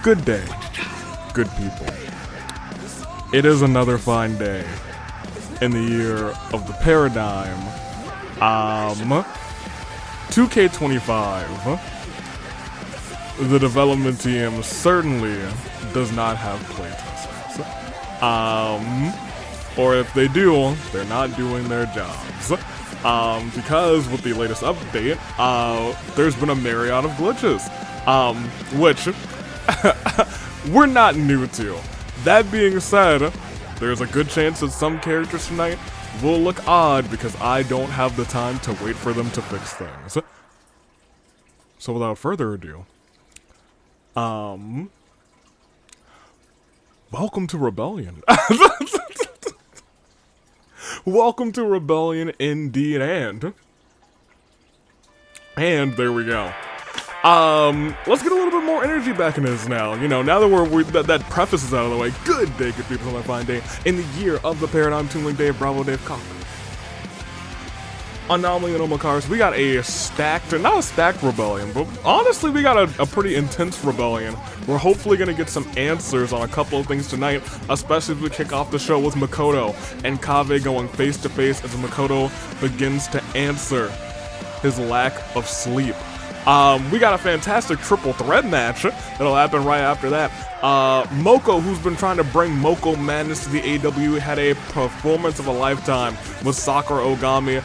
Good day, good people. It is another fine day in the year of the paradigm. 2K25. The development team certainly does not have playtesters. Or if they do, they're not doing their jobs. Because with the latest update, there's been a myriad of glitches. Which we're not new to. That being said, there's a good chance that some characters tonight will look odd because I don't have the time to wait for them to fix things. So without further ado, welcome to Rebellion. Welcome to Rebellion indeed, and there we go. Let's get a little bit more energy back in this now. You know, now that that preface is out of the way. Good day, good people, on a fine day in the year of the paradigm. Toon Link Dave, Bravo Dave, Cock. Anomaly and Omakars, we got a stacked, not a stacked rebellion, but honestly we got a pretty intense rebellion. We're hopefully gonna get some answers on a couple of things tonight, especially as we kick off the show with Makoto and Kaveh going face to face as Makoto begins to answer his lack of sleep. We got a fantastic triple threat match that'll happen right after that. Moko, who's been trying to bring Mondo Mania to the AW, had a performance of a lifetime with Sakura Ogami.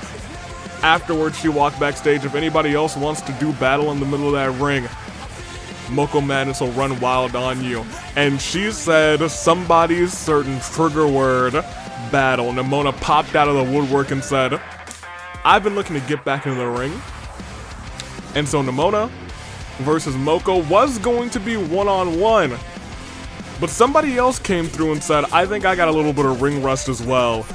Afterwards, she walked backstage. If anybody else wants to do battle in the middle of that ring, Mondo Mania will run wild on you. And she said somebody's certain trigger word, battle. Nemona popped out of the woodwork and said, I've been looking to get back into the ring. And so Nemona versus Moko was going to be one-on-one. But somebody else came through and said, I think I got a little bit of ring rust as well.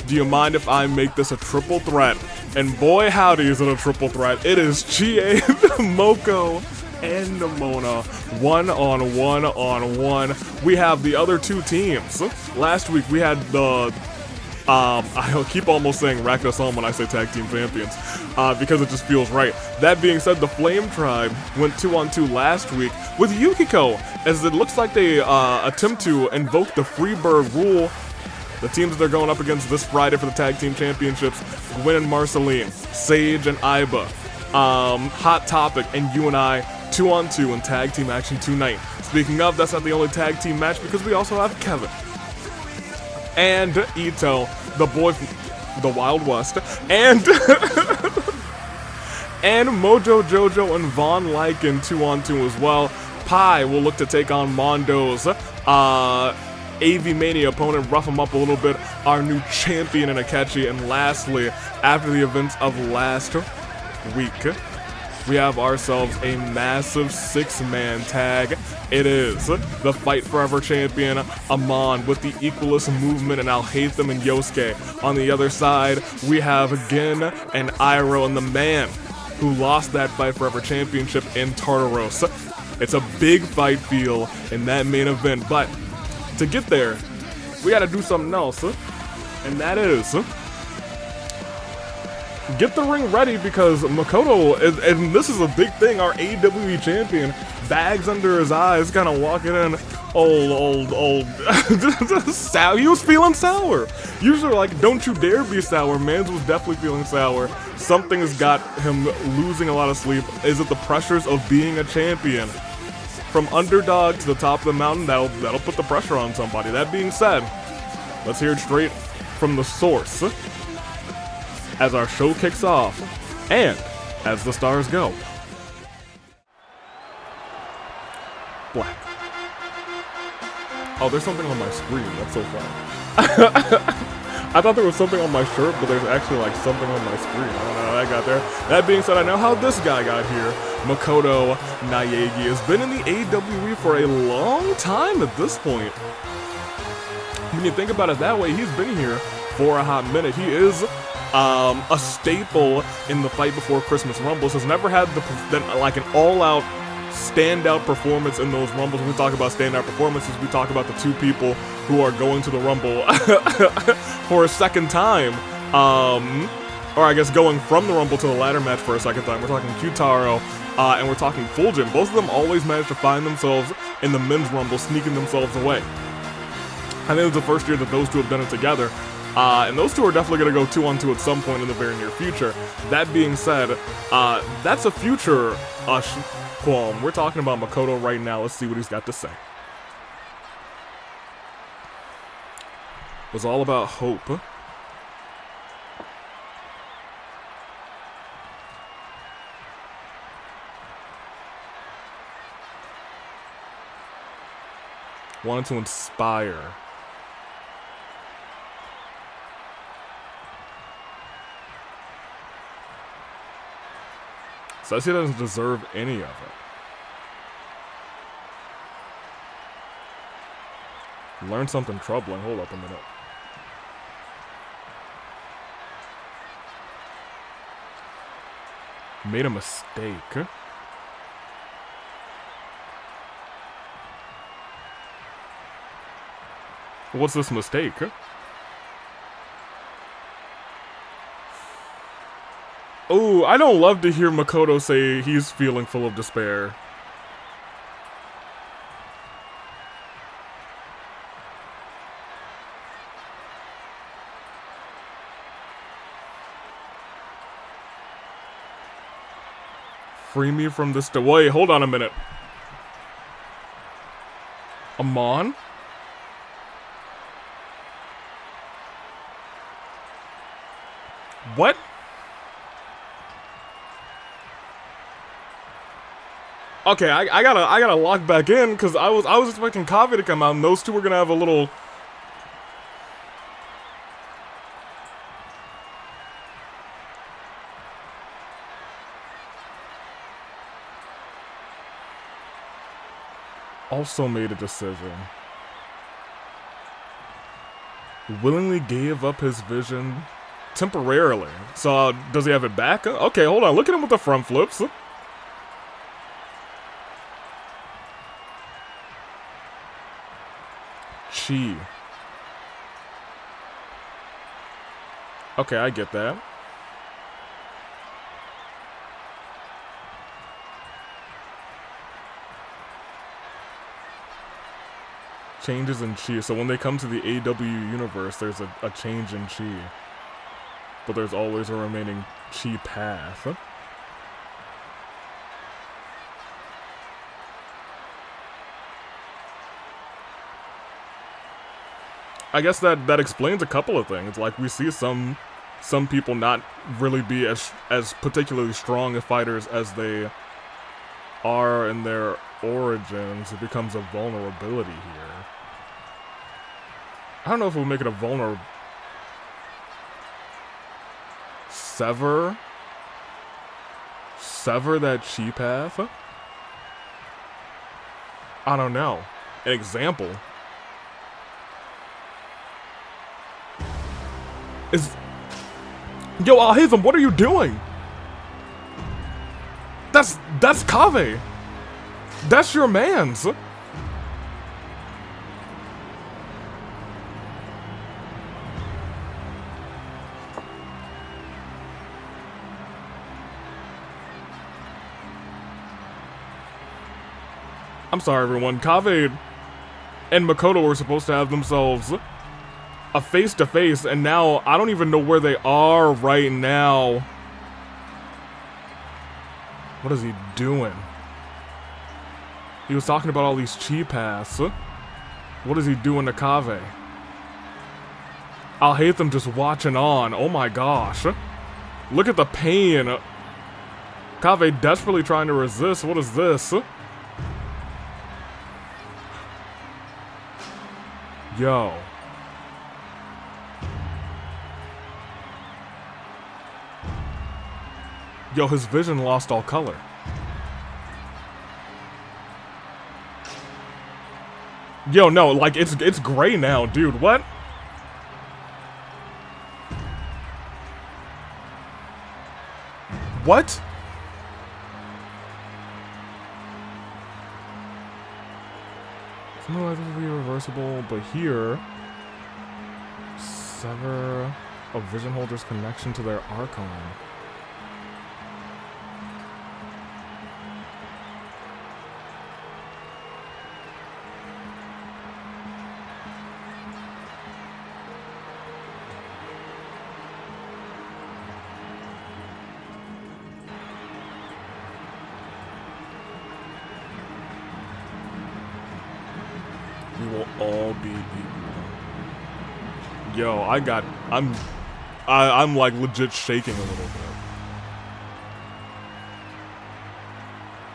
Do you mind if I make this a triple threat? And boy howdy is it a triple threat. It is Chie, Moko, and Nemona. One-on-one. We have the other two teams. Last week we had the I keep almost saying rack us on when I say tag team champions, because it just feels right. That being said, the Flame Tribe went 2-on-2 last week with Yukiko, as it looks like they attempt to invoke the Freebird rule. The teams that they're going up against this Friday for the tag team championships: Gwen and Marceline, Sage and Iba, Hot Topic, and you and I 2-on-2 in tag team action tonight. Speaking of, that's not the only tag team match because we also have Kaveh and Ito, the boy from the Wild West, and and Mojo Jojo and Von Lycan 2-on-2 as well. Pi will look to take on Mondo's AV Mania opponent, rough him up a little bit, our new champion in Akechi. And lastly, after the events of last week, we have ourselves a massive 6-man tag. It is the Fight Forever champion, Amon, with the Equalist Movement and Al-Haytham and Yosuke. On the other side, we have Gin and Iroh, and the man who lost that Fight Forever championship in Tartaros. It's a big fight feel in that main event, but to get there, we gotta do something else, and that is get the ring ready, because Makoto, and this is a big thing, our AWE champion, bags under his eyes, kind of walking in, old, sour. He was feeling sour. Usually, like, don't you dare be sour. Mans was definitely feeling sour. Something's got him losing a lot of sleep. Is it the pressures of being a champion? From underdog to the top of the mountain, that'll put the pressure on somebody. That being said, let's hear it straight from the source as our show kicks off and as the stars go. Black. Oh, there's something on my screen. That's so fun. I thought there was something on my shirt, but there's actually like something on my screen. I don't know how that got there. That being said, I know how this guy got here. Makoto Naegi has been in the AWE for a long time at this point. When you think about it that way, he's been here for a hot minute. He is a staple in the Fight Before Christmas Rumbles. Has never had like an all-out standout performance in those Rumbles. When we talk about standout performances, we talk about the two people who are going to the Rumble for a second time. or I guess going from the Rumble to the ladder match for a second time, we're talking Q-Taro, and we're talking Fulgent. Both of them always managed to find themselves in the men's Rumble, sneaking themselves away. I think it was the first year that those two have done it together, and those two are definitely going to go 2-on-2 at some point in the very near future. That being said, that's a future qualm. We're talking about Makoto right now. Let's see what he's got to say. It was all about hope. Wanted to inspire. Says he doesn't deserve any of it. Learn something troubling. Hold up a minute. Made a mistake. What's this mistake? Oh, I don't love to hear Makoto say he's feeling full of despair. Free me from this. Wait, hold on a minute. Amon? What? Okay, I gotta lock back in because I was expecting Kaveh to come out and those two were gonna have a little. Also made a decision. Willingly gave up his vision temporarily. So does he have it back? Okay, hold on. Look at him with the front flips. Chie. Okay, I get that. Changes in Chie. So when they come to the AW universe, there's a change in Chie. But there's always a remaining Chie path. I guess that explains a couple of things. Like, we see some people not really be as particularly strong of fighters as they are in their origins. It becomes a vulnerability here. I don't know if we'll make it a vulnerable. Sever that Chie path? I don't know. An example is... Yo, Alhazen, what are you doing? That's Kaveh. That's your man's. I'm sorry, everyone. Kaveh and Makoto were supposed to have themselves a face-to-face, and now I don't even know where they are right now. What is he doing? He was talking about all these Chie paths. What is he doing to Kaveh? I'll hate them just watching on. Oh my gosh. Look at the pain. Kaveh desperately trying to resist. What is this? Yo. Yo, his vision lost all color. Yo, no, like, it's gray now, dude. What? What? Something like this will be reversible, but here... Sever... A vision holder's connection to their Archon. We will all be equal. Yo, I'm like legit shaking a little bit.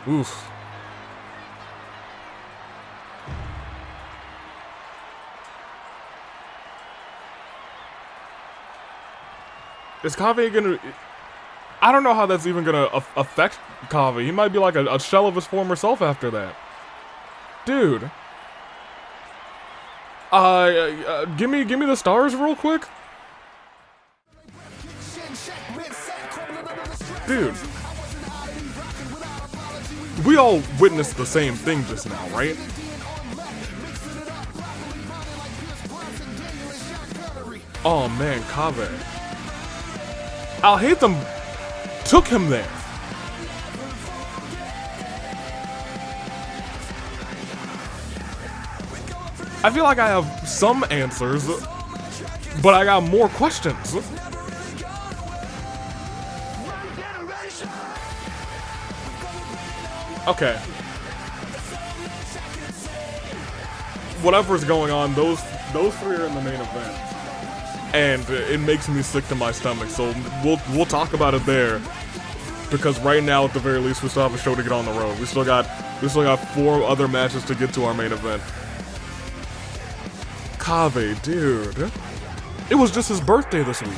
Oof. Is Kaveh gonna... I don't know how that's even gonna affect Kaveh. He might be like a shell of his former self after that. Dude. Give me the stars real quick. Dude. We all witnessed the same thing just now, right? Oh man, Kaveh. I'll hate them. Took him there. I feel like I have some answers, but I got more questions. Okay. Whatever's going on, those three are in the main event. And it makes me sick to my stomach, so we'll talk about it there. Because right now, at the very least, we still have a show to get on the road. We still got 4 other matches to get to our main event. Kaveh, dude. It was just his birthday this week.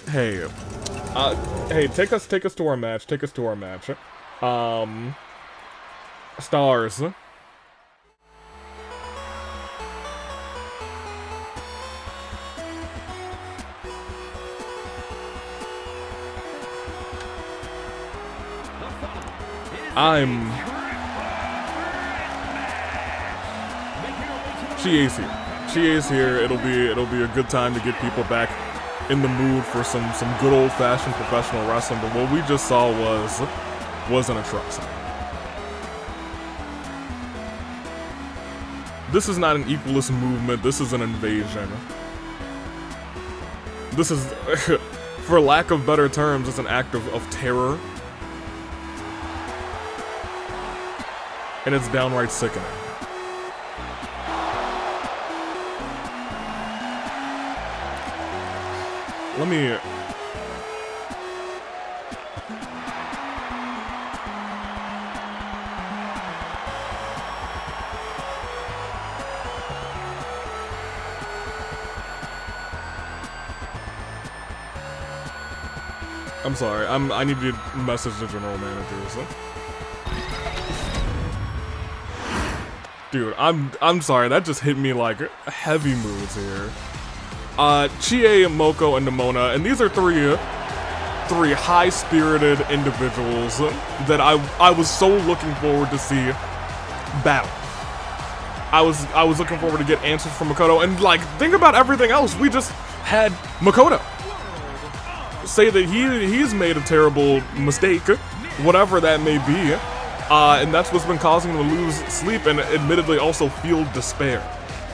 Hey. Hey, take us to our match. Take us to our match. Stars. Chie's here. Chie's here. It'll be a good time to get people back in the mood for some good old-fashioned professional wrestling. But what we just saw was an atrocity. This is not an Equalist Movement. This is an invasion. This is, for lack of better terms, it's an act of terror. And it's downright sickening. Let me... I'm sorry, I need to message the general manager, so. Dude, I'm sorry, that just hit me like heavy moods here. Chie, Moko, and Nemona, and these are three high-spirited individuals that I was so looking forward to see battle. I was looking forward to get answers from Makoto, and like, think about everything else. We just had Makoto say that he's made a terrible mistake, whatever that may be, and that's what's been causing him to lose sleep and admittedly also feel despair.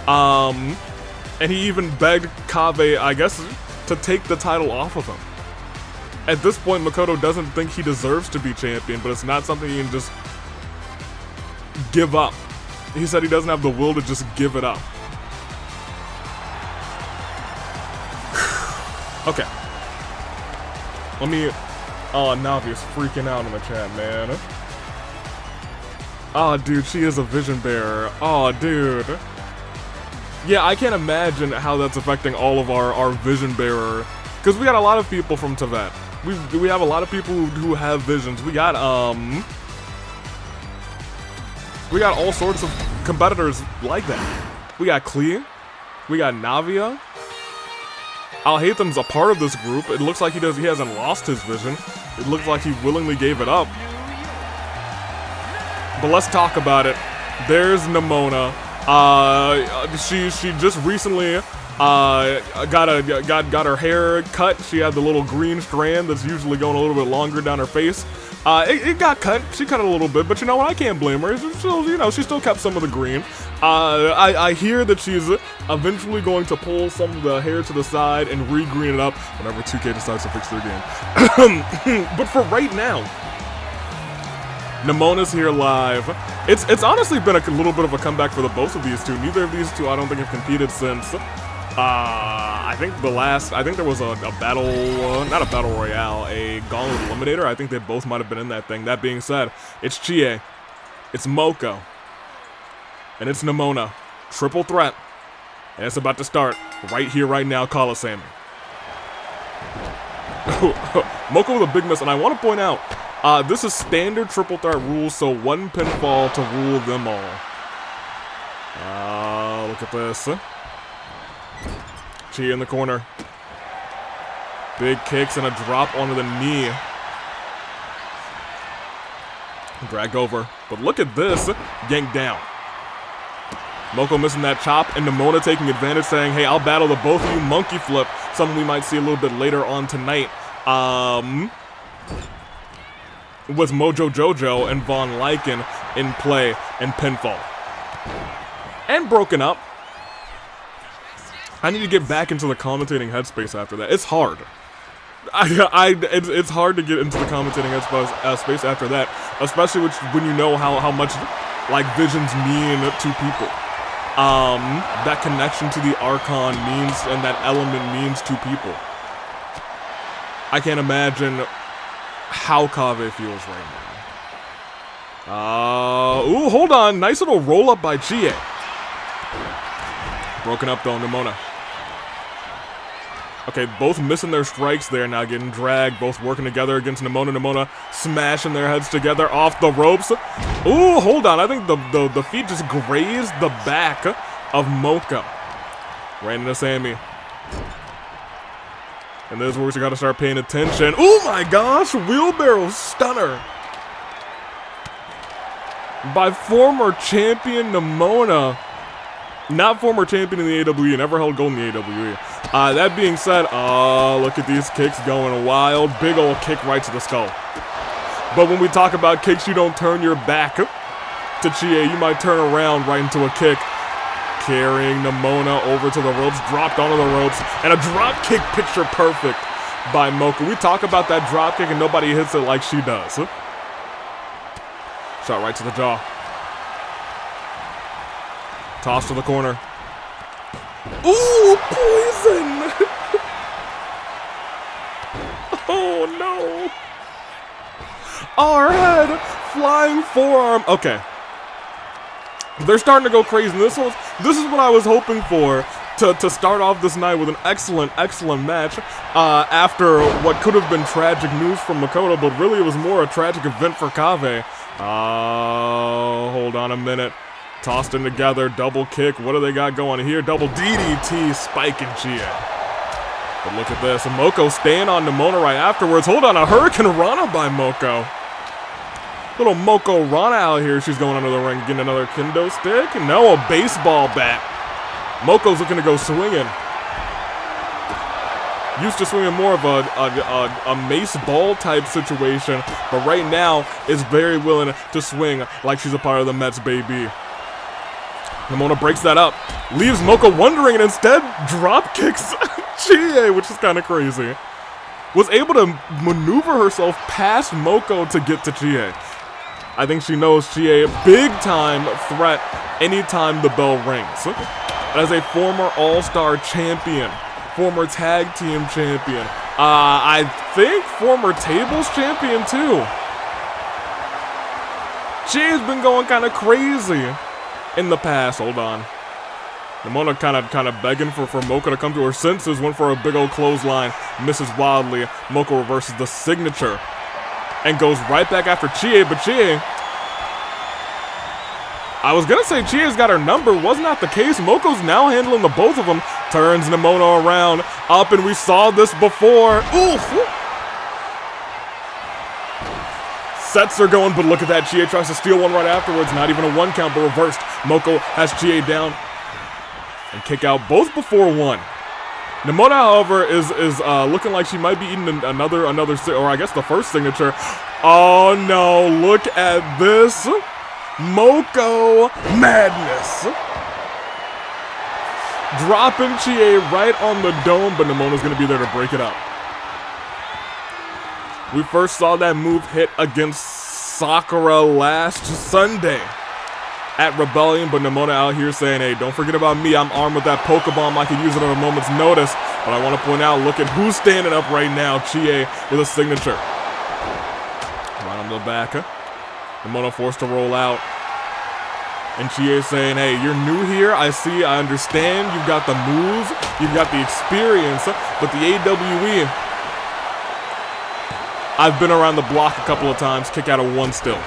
And he even begged Kaveh, I guess, to take the title off of him. At this point, Makoto doesn't think he deserves to be champion, but it's not something he can just give up. He said he doesn't have the will to just give it up. Okay. Let me... Oh, Navi's freaking out in the chat, man. Oh, dude, she is a vision bearer. Oh, dude. Yeah, I can't imagine how that's affecting all of our vision bearer. Because we got a lot of people from Tibet. We have a lot of people who have visions. We got all sorts of competitors like that. We got Chie. We got Navia. Alhaitham's a part of this group. It looks like he hasn't lost his vision. It looks like he willingly gave it up. But let's talk about it. There's Nemona. She just recently got her hair cut. She had the little green strand that's usually going a little bit longer down her face. It got cut. She cut it a little bit, but you know what? I can't blame her. She still kept some of the green. I hear that she's eventually going to pull some of the hair to the side and re-green it up whenever 2K decides to fix their game. But for right now, Nemona's here live. It's honestly been a little bit of a comeback for the both of these two. Neither of these two I don't think have competed since I think there was a battle, not a battle royale, a gauntlet eliminator. I think they both might have been in that thing. That being said, it's Chie, it's Moko, and it's Nemona. Triple threat. And it's about to start right here, right now, Coliseum. Moko with a big miss, and I want to point out, this is standard triple threat rules, so one pinfall to rule them all. Look at this. Chie in the corner. Big kicks and a drop onto the knee. Dragged over. But look at this. Yanked down. Moko missing that chop, and Nemona taking advantage, saying, hey, I'll battle the both of you. Monkey flip. Something we might see a little bit later on tonight. With Mojo Jojo and Von Lycan in play and pinfall. And broken up. I need to get back into the commentating headspace after that. It's hard. It's hard to get into the commentating headspace after that, especially when you know how much like visions mean to people. That connection to the Archon means, and that element means to people. I can't imagine how Kaveh feels right now. Ooh, hold on. Nice little roll up by Chie. Broken up though, Nemona. Okay, both missing their strikes there now, getting dragged, both working together against Nemona. Nemona smashing their heads together off the ropes. Ooh, hold on. I think the feet just grazed the back of Moko. Right into Sammy. And this is where we gotta start paying attention. Oh my gosh, wheelbarrow stunner by former champion Nemona. Not former champion in the AWE, never held gold in the AWE. That being said, look at these kicks going wild. Big old kick right to the skull. But when we talk about kicks, you don't turn your back to Chie. You might turn around right into a kick. Carrying Nemona over to the ropes, dropped onto the ropes, and a drop kick picture perfect by Moko. We talk about that drop kick and nobody hits it like she does. Shot right to the jaw. Toss to the corner. Ooh, poison! Oh no! Our head, flying forearm. Okay. They're starting to go crazy. This is what I was hoping for to start off this night with an excellent match after what could have been tragic news from Makoto, but really it was more a tragic event for Kaveh. Hold on a minute. Tossed in together, double kick. What do they got going here? Double DDT, spiking Chie. But look at this. And Moko staying on Nemona right afterwards. Hold on, a Hurricane Rana by Moko. Little Moko Rana out here. She's going under the ring, getting another kendo stick. No, a baseball bat. Moko's looking to go swinging. Used to swinging more of a mace ball type situation, but right now is very willing to swing like she's a part of the Mets, baby. Nemona breaks that up, leaves Moko wondering, and instead drop kicks Chie, which is kind of crazy. Was able to maneuver herself past Moko to get to Chie. I think she knows Chie, big time threat anytime the bell rings. As a former All-Star champion, former tag team champion, I think former tables champion too. Chie's been going kind of crazy in the past. Hold on. Nemona kind of begging for Moko to come to her senses. Went for a big old clothesline. Misses wildly. Moko reverses the signature. And goes right back after Chie. But Chie... I was going to say Chie's got her number. Was not the case. Moko's now handling the both of them. Turns Nemona around. Up, and we saw this before. Oof! sets are going, but look at that. Chie tries to steal one right afterwards. Not even a 1 count, but reversed. Moko has Chie down and kick out both before 1. Nemona, however, is looking like she might be eating another, or I guess the first signature. Oh no, look at this. Moko madness. Dropping Chie right on the dome, but Nemona's going to be there to break it up. We first saw that move hit against Sakura last Sunday at Rebellion, but Nemona out here saying, hey, don't forget about me. I'm armed with that Pokebomb. I could use it on a moment's notice. But I want to point out, look at who's standing up right now. Chie with a signature. Right on the back. Nemona forced to roll out. And Chie saying, hey, you're new here. I see, I understand. You've got the moves. You've got the experience. But the AWE, I've been around the block a couple of times. Kick out of 1 still.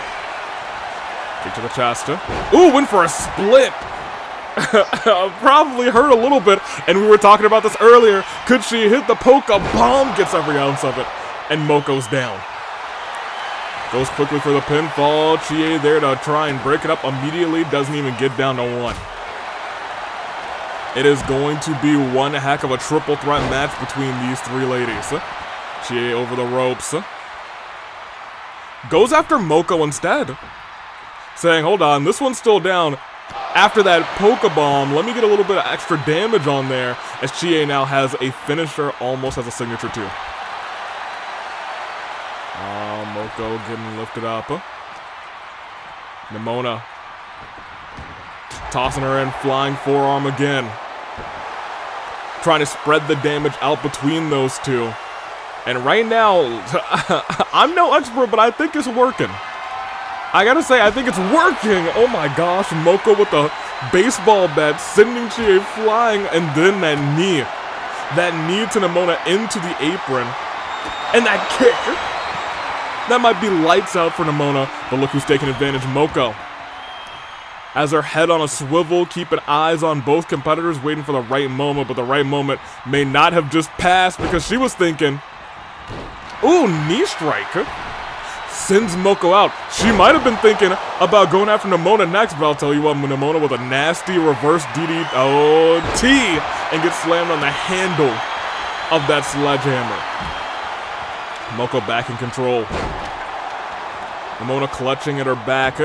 Kick to the chest. Ooh, went for a split. Probably hurt a little bit. And we were talking about this earlier. Could she hit the Pokebomb? Gets every ounce of it. And Moko's down. Goes quickly for the pinfall. Chie there to try and break it up immediately. Doesn't even get down to 1. It is going to be one heck of a triple threat match between these 3 ladies. Chie over the ropes. Goes after Moko instead. Saying, hold on, this one's still down. After that Pokebomb, let me get a little bit of extra damage on there. As Chie now has a finisher, almost has a signature too. Moko getting lifted up. Nemona tossing her in, flying forearm again. Trying to spread the damage out between those two. And right now, I'm no expert, but I think it's working. I gotta say, I think it's working. Oh my gosh, Moko with the baseball bat, sending Chie flying, and then that knee. That knee to Nemona into the apron. And that kick. That might be lights out for Nemona, but look who's taking advantage, Moko. Has her head on a swivel, keeping eyes on both competitors, waiting for the right moment, but the right moment may not have just passed because she was thinking, ooh, knee strike. Sends Moko out. She might have been thinking about going after Nemona next, but I'll tell you what, Nemona with a nasty reverse DDT and gets slammed on the handle of that sledgehammer. Moko back in control. Nemona clutching at her back.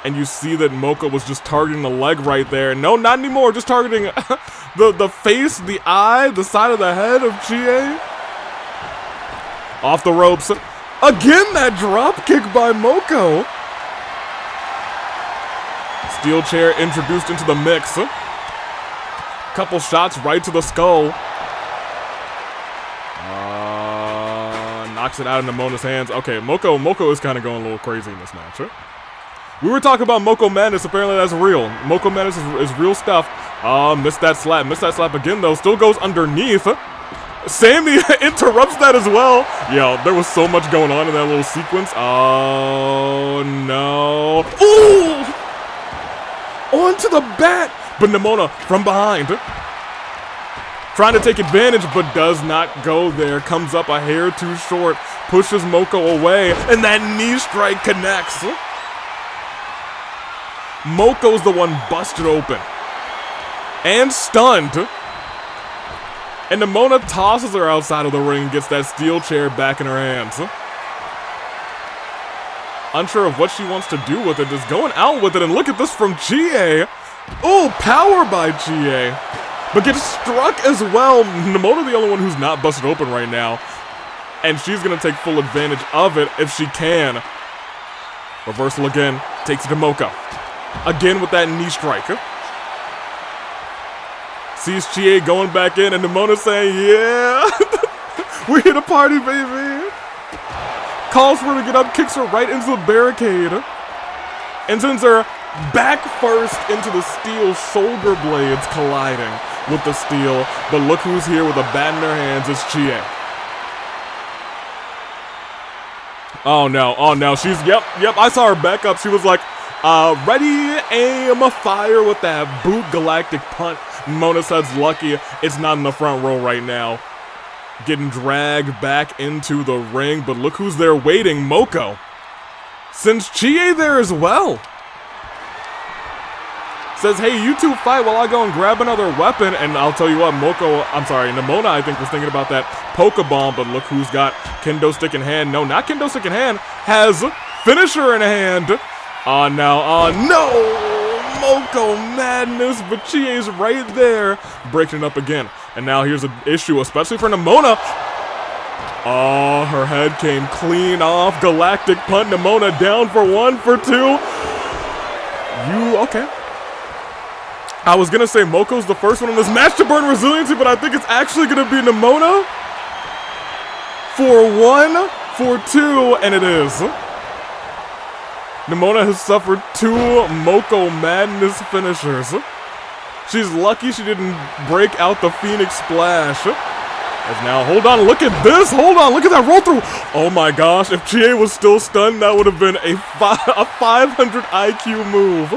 And you see that Moko was just targeting the leg right there. No, not anymore. Just targeting the face, the eye, the side of the head of Chie. Off the ropes. Again, that drop kick by Moko. Steel chair introduced into the mix. Couple shots right to the skull. Knocks it out of Nemona's hands. Okay, Moko is kind of going a little crazy in this match. Huh? We were talking about Moko Madness. Apparently that's real. Moko Madness is real stuff. Missed that slap. Missed that slap again, though. Still goes underneath. Sammy interrupts that as well. Yo, there was so much going on in that little sequence. Oh, no. Ooh! Onto the bat. But Nemona from behind. Trying to take advantage, but does not go there. Comes up a hair too short. Pushes Moko away. And that knee strike connects. Moko's the one busted open. And stunned. And Nemona tosses her outside of the ring and gets that steel chair back in her hands. Unsure of what she wants to do with it. Just going out with it. And look at this from Chie. Ooh, power by Chie. But gets struck as well. Nemona the only one who's not busted open right now. And she's going to take full advantage of it if she can. Reversal again. Takes it to Moko. Again with that knee strike. Sees Chie going back in and Nemona saying, yeah. We're here to party, baby. Calls for her to get up. Kicks her right into the barricade. And sends her back first into the steel, shoulder blades colliding with the steel. But look who's here with a bat in her hands. It's Chie. Oh no, oh no. She's, yep, I saw her back up. She was like, ready, aim, fire with that boot galactic punt. Mona says lucky it's not in the front row right now. Getting dragged back into the ring, but look who's there waiting, Moko. Sends Chie there as well. Says, hey, you two fight while I go and grab another weapon. And I'll tell you what, Nemona, I think, was thinking about that Pokebomb, but look who's got Kendo Stick in hand. No, not Kendo Stick in hand, has Finisher in hand. No! Moko madness, but Chie's right there, breaking it up again. And now here's an issue, especially for Nemona. Oh, her head came clean off. Galactic punt, Nemona down for 1, for 2. Okay. I was gonna say Moko's the first one in this match to burn resiliency, but I think it's actually gonna be Nemona for 1, for 2, and it is. Nemona has suffered 2 Moko madness finishers. She's lucky she didn't break out the Phoenix Splash. As now, hold on, look at this, hold on, look at that roll through. Oh my gosh, if Chie was still stunned, that would have been a 500 IQ move.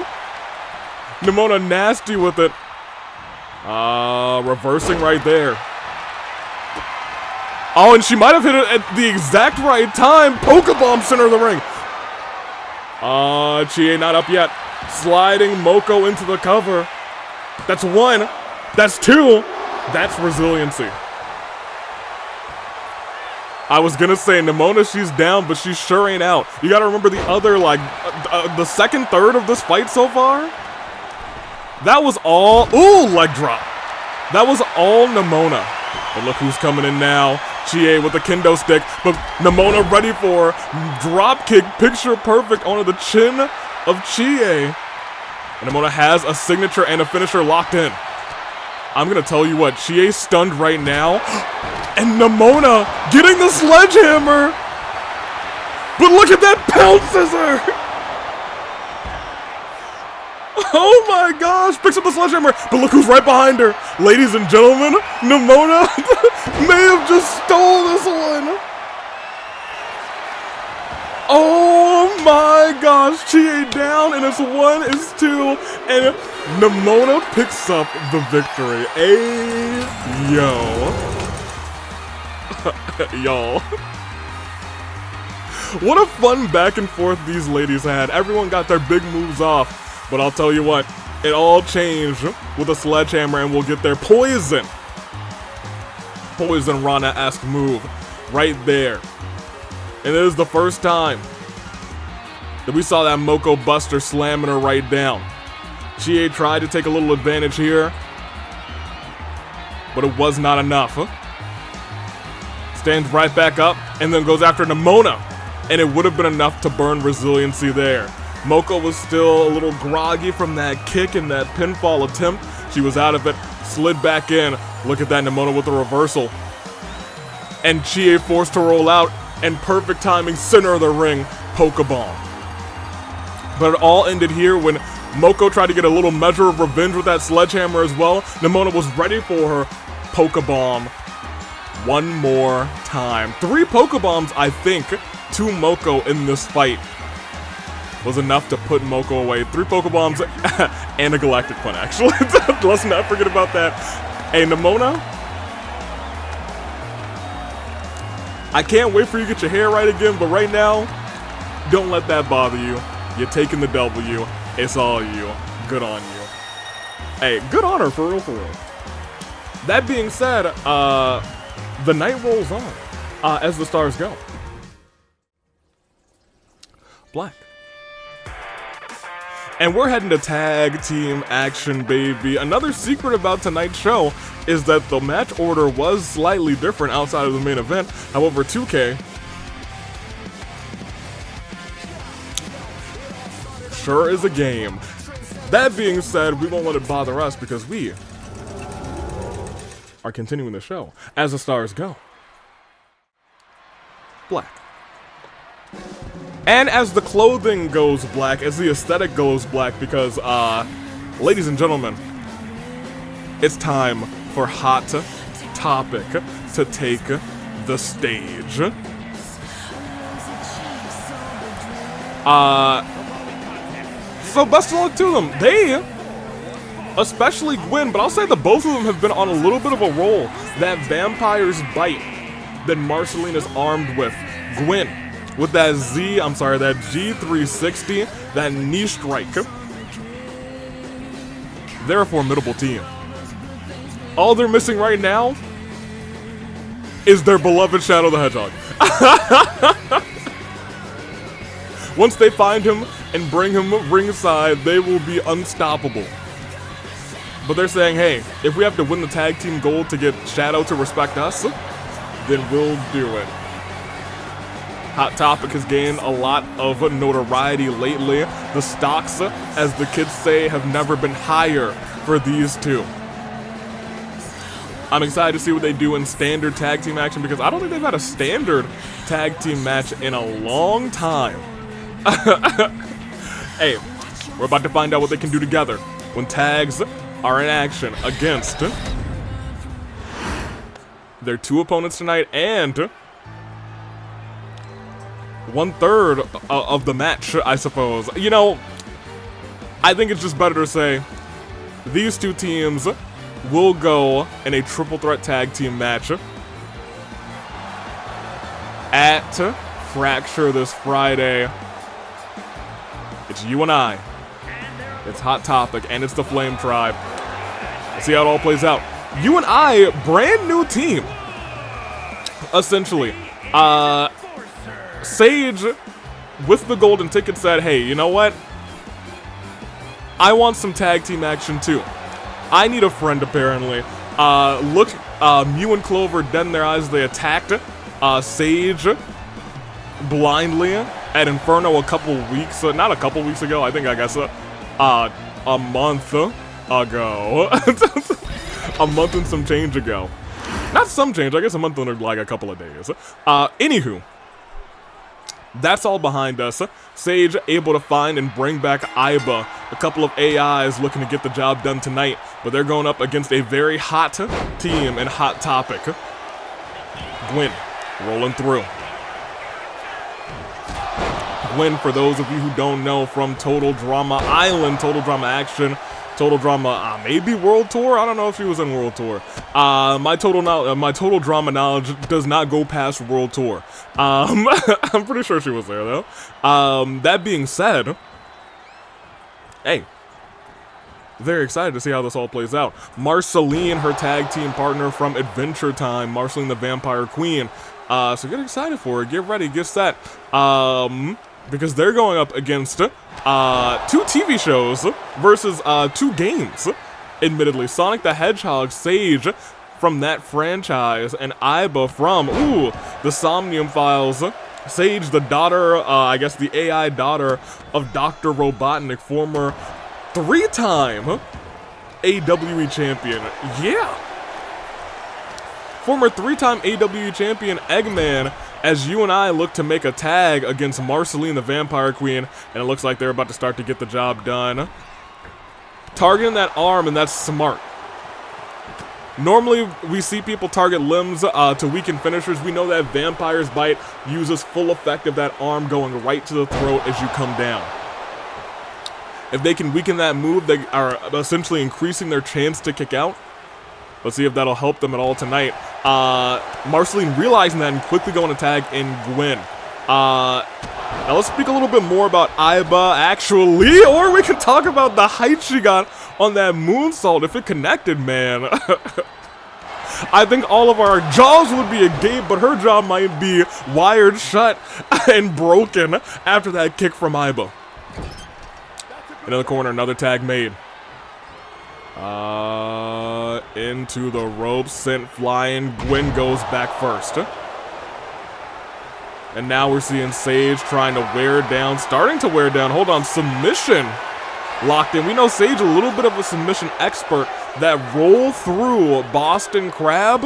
Nemona nasty with it. Reversing right there. Oh, and she might have hit it at the exact right time. Pokebomb center of the ring. Chie not up yet. Sliding Moko into the cover. That's 1. That's 2. That's resiliency. I was gonna say Nemona, she's down, but she sure ain't out. You gotta remember the other, the second third of this fight so far. That was all, leg drop. That was all Nemona. But look who's coming in now. Chie with the Kendo Stick, but Nemona ready for drop kick, picture perfect onto the chin of Chie. And Nemona has a signature and a finisher locked in. I'm gonna tell you what, Chie's stunned right now, and Nemona getting the sledgehammer. But look at that pound scissor! Oh my gosh, picks up the sledgehammer, but look who's right behind her. Ladies and gentlemen, Nemona may have just stole this one. Oh my gosh, Chie down, and it's 1, it's 2, and Nemona picks up the victory. Yo. What a fun back and forth these ladies had. Everyone got their big moves off. But I'll tell you what, it all changed with a sledgehammer, and we'll get their Poison Rana-esque move right there. And it is the first time that we saw that Moko Buster slamming her right down. Chie tried to take a little advantage here, but it was not enough. Stands right back up and then goes after Nemona, and it would have been enough to burn resiliency there. Moko was still a little groggy from that kick and that pinfall attempt. She was out of it, slid back in. Look at that, Nemona with the reversal. And Chie forced to roll out, and perfect timing, center of the ring, Pokebomb. But it all ended here when Moko tried to get a little measure of revenge with that sledgehammer as well. Nemona was ready for her Pokebomb one more time. 3 Pokebombs, I think, to Moko in this fight was enough to put Moko away. 3 Pokebombs and a Galactic Punt, actually. Let's not forget about that. Hey, Nemona, I can't wait for you to get your hair right again, but right now, don't let that bother you. You're taking the W. It's all you. Good on you. Hey, good on her, for real, for real. That being said, the night rolls on as the stars go. Black. And we're heading to tag team action, baby. Another secret about tonight's show is that the match order was slightly different outside of the main event. However, 2K sure is a game. That being said, we won't let it bother us because we are continuing the show as the stars go. Black. And as the clothing goes black, as the aesthetic goes black, because, ladies and gentlemen, it's time for Hot Topic to take the stage. So best of luck to them. They, especially Gwen, but I'll say that both of them have been on a little bit of a roll. That Vampire's Bite that Marceline is armed with. Gwen with that that G360, that knee strike. They're a formidable team. All they're missing right now is their beloved Shadow the Hedgehog. Once they find him and bring him ringside, they will be unstoppable. But they're saying, hey, if we have to win the tag team gold to get Shadow to respect us, then we'll do it. Hot Topic has gained a lot of notoriety lately. The stocks, as the kids say, have never been higher for these two. I'm excited to see what they do in standard tag team action because I don't think they've had a standard tag team match in a long time. Hey, we're about to find out what they can do together when tags are in action against their two opponents tonight and 1/3 of the match, I suppose. You know, I think it's just better to say these two teams will go in a triple threat tag team match at Fracture this Friday. It's you and I. It's Hot Topic, and it's the Flame Tribe. Let's see how it all plays out. You and I, brand new team, essentially. Sage, with the golden ticket, said, hey, you know what? I want some tag team action too. I need a friend, apparently. Look, Mew and Clover dead in their eyes. They attacked Sage blindly at Inferno a couple weeks, not a couple weeks ago, I guess a month ago. A month and some change ago. Not some change, I guess a month and like a couple of days. Anywho, that's all behind us. Sage able to find and bring back Iba. A couple of AIs looking to get the job done tonight, but they're going up against a very hot team and Hot Topic. Gwen rolling through. Gwen, for those of you who don't know, from Total Drama Island, Total Drama Action, Total Drama, maybe World Tour? I don't know if she was in World Tour. My Total Drama knowledge does not go past World Tour. I'm pretty sure she was there, though. That being said, hey, very excited to see how this all plays out. Marceline, her tag team partner from Adventure Time, Marceline the Vampire Queen. So get excited for it. Get ready, get set. Because they're going up against 2 TV shows versus 2 games, admittedly. Sonic the Hedgehog, Sage from that franchise, and Iba from, the Somnium Files. Sage, the daughter, I guess the AI daughter of Dr. Robotnik, former 3-time AWE champion. Yeah! Former 3-time AWE champion Eggman, as you and I look to make a tag against Marceline the Vampire Queen, and it looks like they're about to start to get the job done. Targeting that arm, and that's smart. Normally, we see people target limbs to weaken finishers. We know that Vampire's Bite uses full effect of that arm going right to the throat as you come down. If they can weaken that move, they are essentially increasing their chance to kick out. Let's see if that'll help them at all tonight. Marceline realizing that and quickly going to tag in Gwen. Now let's speak a little bit more about Iba, actually, or we can talk about the height she got on that moonsault. If it connected, man. I think all of our jaws would be agape, but her jaw might be wired shut and broken after that kick from Iba. In the corner, another tag made. Into the ropes, sent flying. Gwen goes back first. And now we're seeing Sage trying to wear down, starting to wear down. Hold on, submission locked in. We know Sage a little bit of a submission expert. That roll through Boston Crab,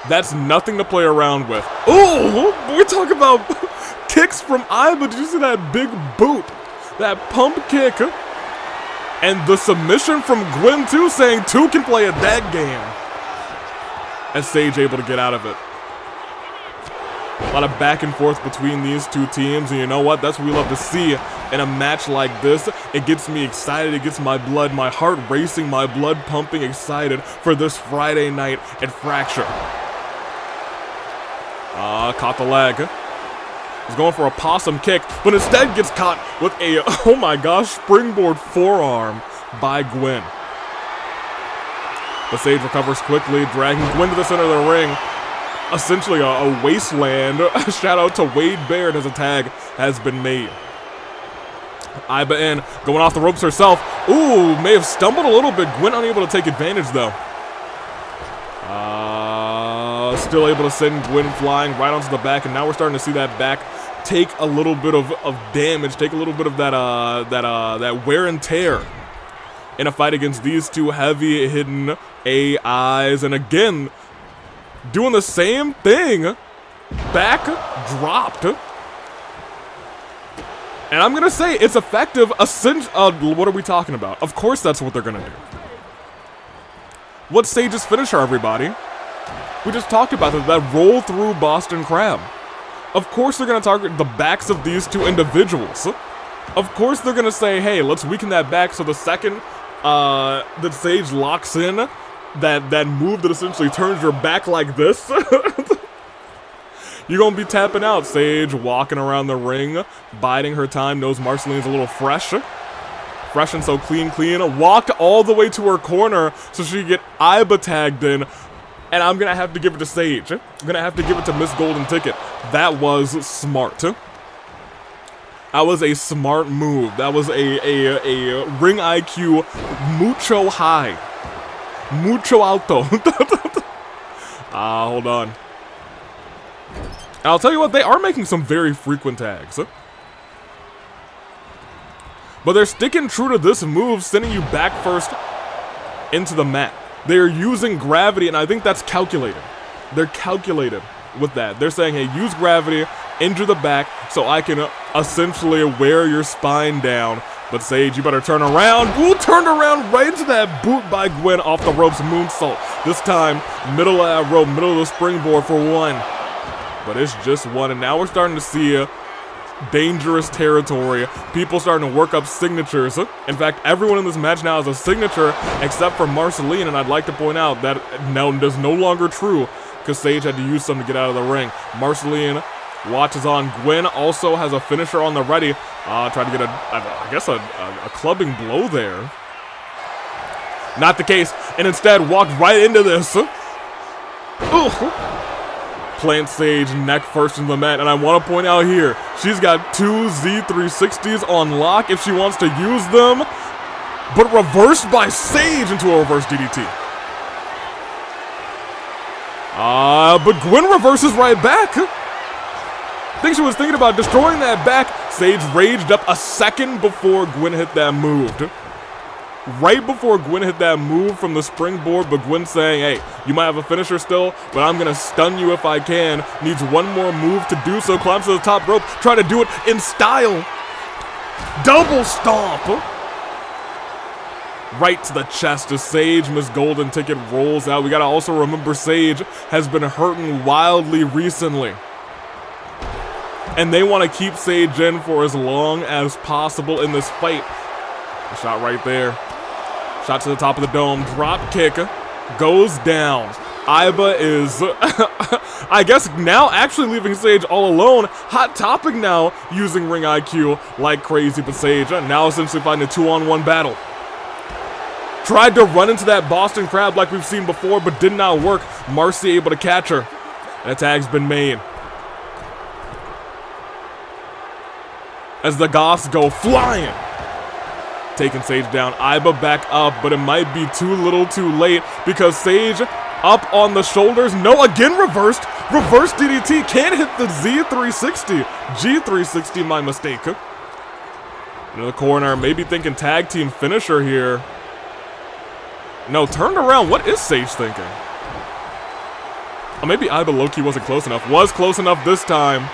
that's nothing to play around with. Oh, we're talking about kicks from Iba. Did you see that big boot? That pump kick. And the submission from Gwen, too, saying 2 can play a dead game. As Sage able to get out of it. A lot of back and forth between these 2 teams, and you know what? That's what we love to see in a match like this. It gets me excited. It gets my blood, my heart racing, my blood pumping excited for this Friday night at Fracture. Caught the leg. He's going for a possum kick, but instead gets caught with a, oh my gosh, springboard forearm by Gwen. But Sage recovers quickly, dragging Gwen to the center of the ring. Essentially a wasteland. Shout out to Wade Baird as a tag has been made. Iba in, going off the ropes herself. Ooh, may have stumbled a little bit. Gwen unable to take advantage though. Still able to send Gwen flying right onto the back, and now we're starting to see that back take a little bit of damage, take a little bit of that wear and tear in a fight against these two heavy hidden AIs. And again, doing the same thing, back dropped. And I'm gonna say it's effective. What are we talking about? Of course that's what they're gonna do. What's Sage's finisher, everybody? We just talked about that roll through Boston Crab. Of course they're gonna target the backs of these two individuals. Of course they're gonna say, hey, let's weaken that back so the second that Sage locks in that move that essentially turns your back like this, you're gonna be tapping out. Sage walking around the ring, biding her time, knows Marceline's a little fresh. Fresh and so clean. Walked all the way to her corner so she could get Iba tagged in. And I'm gonna have to give it to Sage. I'm gonna have to give it to Miss Golden Ticket. That was smart. That was a smart move. That was a ring IQ mucho high. Mucho alto. Hold on. I'll tell you what, they are making some very frequent tags. But they're sticking true to this move, sending you back first into the mat. They're using gravity, and I think that's calculated. They're calculated with that. They're saying, hey, use gravity, injure the back, so I can essentially wear your spine down. But Sage, you better turn around. Ooh, turned around right into that boot by Gwen off the ropes moonsault. This time, middle of that rope, middle of the springboard for one. But it's just one, and now we're starting to see dangerous territory. People starting to work up signatures. In fact, everyone in this match now has a signature except for Marceline, and I'd like to point out that now is no longer true because Sage had to use some to get out of the ring. Marceline watches on. Gwen also has a finisher on the ready. Tried to get a clubbing blow there. Not the case, and instead walked right into this. Ooh. Plant Sage neck first in the mat, and I want to point out here, she's got two Z360s on lock if she wants to use them, but reversed by Sage into a reverse DDT. But Gwen reverses right back. I think she was thinking about destroying that back. Sage raged up a second before Gwen hit that move. Right before Gwen hit that move from the springboard, but Gwen saying, hey, you might have a finisher still, but I'm going to stun you if I can. Needs one more move to do so. Climbs to the top rope. Try to do it in style. Double stomp. Right to the chest of Sage. Miss Golden Ticket rolls out. We got to also remember Sage has been hurting wildly recently. And they want to keep Sage in for as long as possible in this fight. A shot right there. Shot to the top of the dome, drop kick, goes down. Iba is, I guess now actually leaving Sage all alone. Hot Topic now using ring IQ like crazy, but Sage now essentially fighting a 2-on-1 battle. Tried to run into that Boston Crab like we've seen before, but did not work. Marcy able to catch her. And a tag's been made. As the Goths go flying. Taking Sage down, Iba back up, but it might be too little too late because Sage up on the shoulders. No, again reversed. Reverse DDT, can't hit the Z360. G360, my mistake. In the corner, maybe thinking tag team finisher here. No, turned around. What is Sage thinking? Oh, maybe Iba low-key wasn't close enough. Was close enough this time.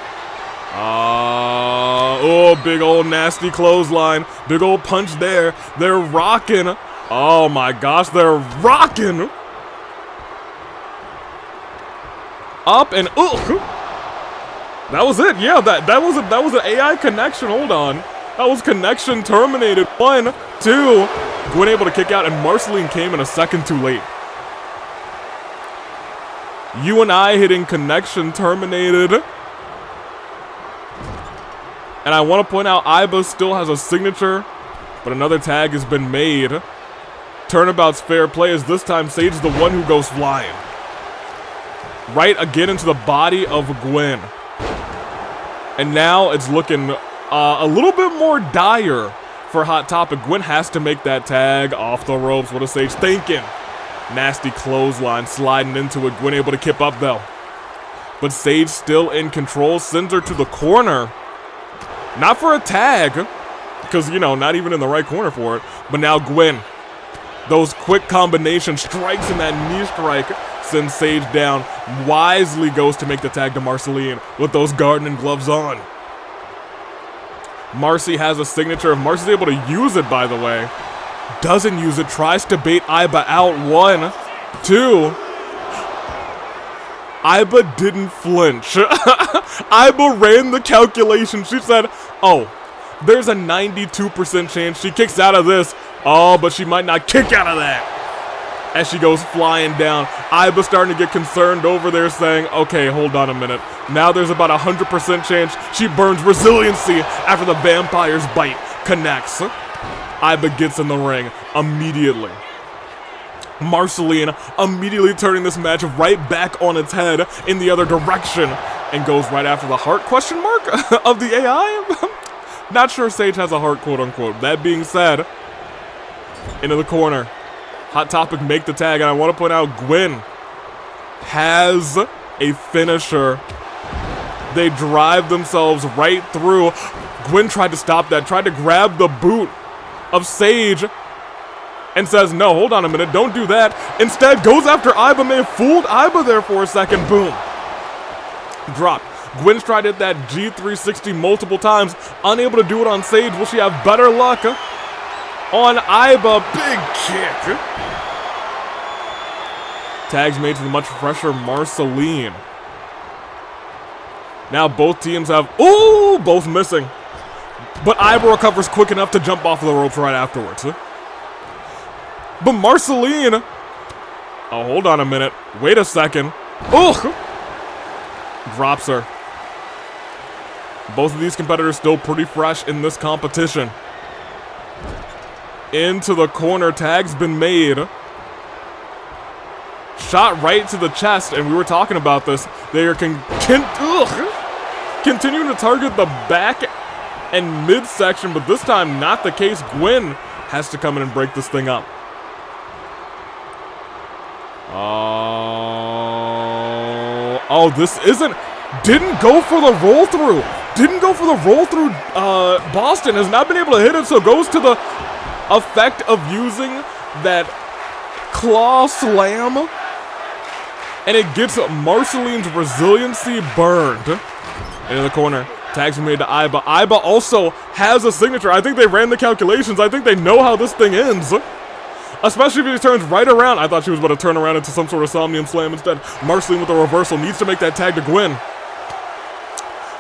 Oh, big old nasty clothesline. Big old punch there. They're rocking. Oh my gosh, they're rocking. Up and that was it. Yeah, that was an AI connection. Hold on. That was connection terminated. 1, 2. Gwen able to kick out, and Marceline came in a second too late. You and I hitting connection terminated. And I want to point out, Iba still has a signature, but another tag has been made. Turnabout's fair play as this time Sage is the one who goes flying. Right again into the body of Gwen. And now it's looking a little bit more dire for Hot Topic. Gwen has to make that tag off the ropes. What is Sage thinking? Nasty clothesline sliding into it. Gwen able to keep up though. But Sage still in control, sends her to the corner. Not for a tag, because, you know, not even in the right corner for it. But now Gwen, those quick combination strikes and that knee strike sends Sage down. Wisely goes to make the tag to Marceline with those gardening gloves on. Marcy has a signature. If Marcy's able to use it, by the way, doesn't use it, tries to bait Iba out. 1, 2. Iba didn't flinch. Iba ran the calculation. She said, oh, there's a 92% chance she kicks out of this. Oh, but she might not kick out of that. As she goes flying down, Iba starting to get concerned over there, saying, okay, hold on a minute. Now there's about a 100% chance she burns resiliency after the vampire's bite connects. Iba gets in the ring immediately. Marceline immediately turning this match right back on its head in the other direction and goes right after the heart question mark of the AI. Not sure Sage has a heart, quote unquote. That being said, into the corner, Hot Topic make the tag, and I want to point out Gwen has a finisher. They drive themselves right through. Gwen tried to stop that, tried to grab the boot of Sage and says, no, hold on a minute, don't do that. Instead, goes after Iba, may have fooled Iba there for a second, boom. Dropped. Gwen's tried to hit that G360 multiple times, unable to do it on Sage. Will she have better luck on Iba? Big kick. Tags made to the much fresher Marceline. Now both teams have, ooh, both missing. But Iba recovers quick enough to jump off of the ropes right afterwards. But Marceline, oh, hold on a minute. Wait a second. Ugh! Drops her. Both of these competitors still pretty fresh in this competition. Into the corner, tag's been made. Shot right to the chest, and we were talking about this. They are continuing to target the back and midsection, but this time not the case. Gwen has to come in and break this thing up. Oh, this didn't go for the roll through. Didn't go for the roll through. Boston has not been able to hit it, so goes to the effect of using that claw slam. And it gets Marceline's resiliency burned. Into the corner. Tags are made to Iba. Iba also has a signature. I think they ran the calculations. I think they know how this thing ends. Especially if he turns right around. I thought she was about to turn around into some sort of Somnium Slam instead. Marceline with a reversal needs to make that tag to Gwen.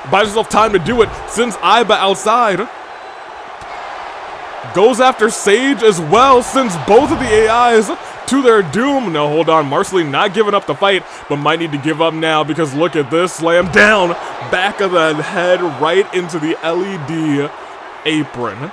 Buys herself time to do it. Sends Iba outside. Goes after Sage as well. Sends both of the AIs to their doom. No, hold on. Marceline not giving up the fight, but might need to give up now because look at this. Slam down. Back of the head right into the LED apron.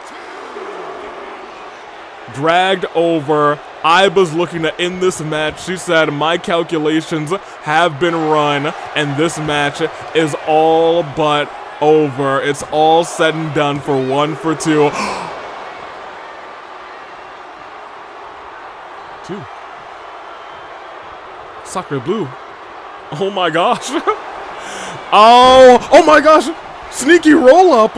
Dragged over. Iba's looking to end this match. She said, my calculations have been run, and this match is all but over. It's all said and done for 1 for 2. 2. Sacre bleu. Oh my gosh. Oh my gosh. Sneaky roll up.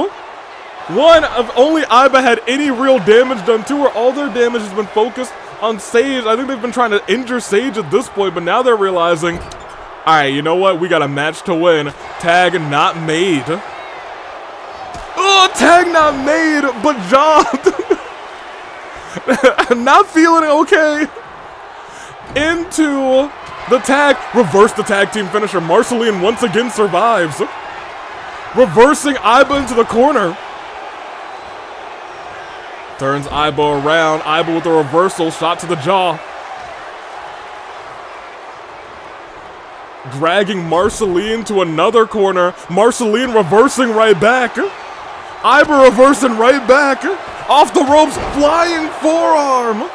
One of only Iba had any real damage done to her. All their damage has been focused on Sage. I think they've been trying to injure Sage at this point, but now they're realizing, alright, you know what? We got a match to win. Tag not made. Oh, tag not made, but John not feeling okay. Into the tag. Reverse the tag team finisher. Marceline once again survives. Reversing Iba into the corner. Turns Iba around. Iba with a reversal. Shot to the jaw. Dragging Marceline to another corner. Marceline reversing right back. Iba reversing right back. Off the ropes, flying forearm.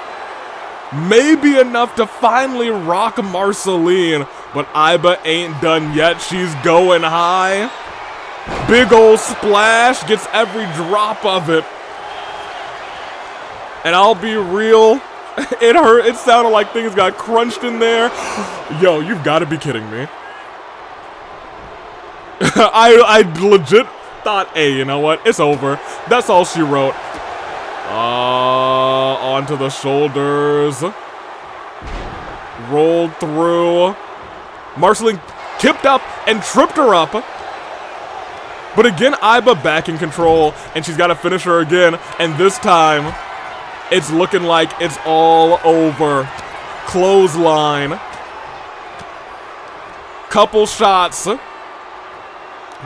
Maybe enough to finally rock Marceline, but Iba ain't done yet. She's going high. Big ol' splash, gets every drop of it. And I'll be real, it hurt. It sounded like things got crunched in there. Yo, you've got to be kidding me. I legit thought, hey, you know what? It's over. That's all she wrote. Onto the shoulders. Rolled through. Marceline kipped up and tripped her up. But again, Iba back in control, and she's got to finish her again. And this time, it's looking like it's all over. Clothesline. Couple shots.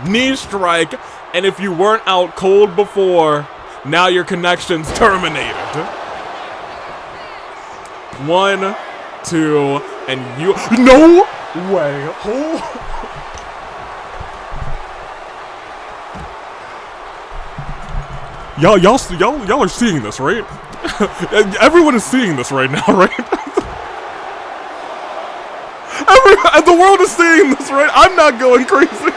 Knee strike. And if you weren't out cold before, now your connection's terminated. 1, 2, and you. No way. Y'all are seeing this, right? Everyone is seeing this right now, right? The world is seeing this, right? I'm not going crazy.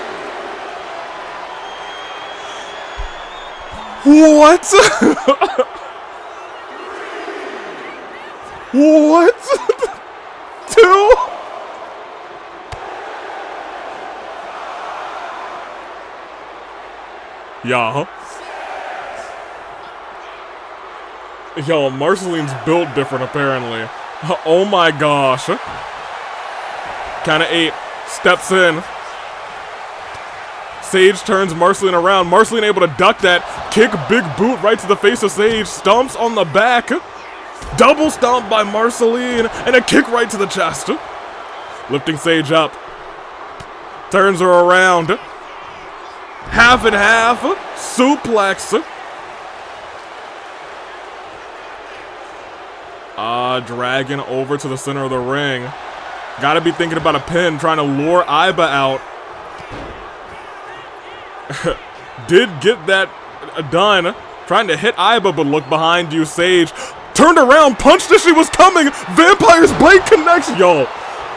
What? What? 2? Yeah. Yo, Marceline's built different, apparently. Oh my gosh. Count of 8. Steps in. Sage turns Marceline around. Marceline able to duck that. Kick, big boot right to the face of Sage. Stomps on the back. Double stomp by Marceline. And a kick right to the chest. Lifting Sage up. Turns her around. Half and half. Suplex. Dragging over to the center of the ring. Gotta be thinking about a pin, trying to lure Iba out. Did get that done. Trying to hit Iba, but look behind you, Sage. Turned around, punched as she was coming. Vampire's Blade connects. Yo,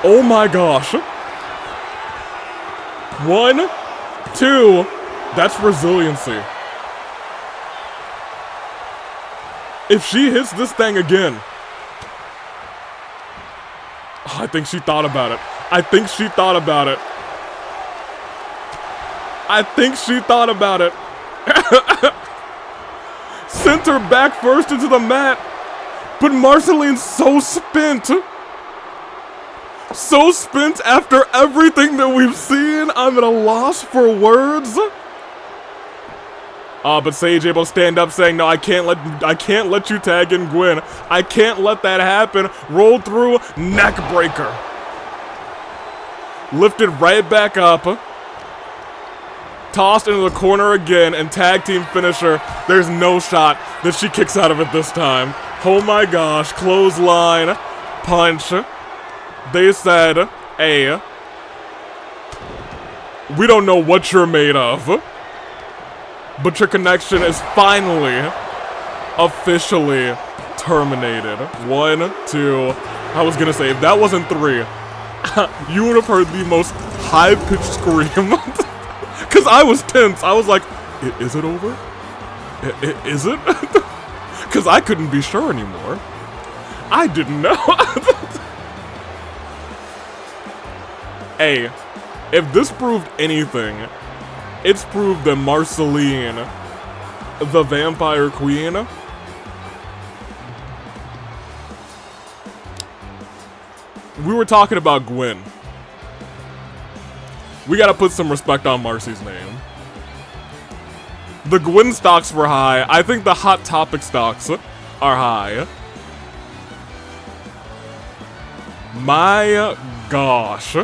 oh my gosh. 1, 2. That's resiliency. If she hits this thing again. Oh, I think she thought about it. I think she thought about it. I think she thought about it. Sent her back first into the mat. But Marceline's so spent. So spent after everything that we've seen. I'm at a loss for words. But Sage able to stand up saying, no, I can't let you tag in Gwen. I can't let that happen. Rolled through, neck breaker. Lifted right back up. Tossed into the corner again, and tag team finisher. There's no shot that she kicks out of it this time. Oh my gosh, clothesline, punch. They said, hey, we don't know what you're made of. But your connection is finally, officially terminated. 1, 2. I was gonna say, if that wasn't 3, you would have heard the most high-pitched scream. Because I was tense. I was like, is it over? Is it? Because I couldn't be sure anymore. I didn't know. Hey, if this proved anything, it's proved that Marceline, the Vampire Queen, we were talking about Gwen. We gotta put some respect on Marcy's name. The Gwen stocks were high. I think the Hot Topic stocks are high. My gosh.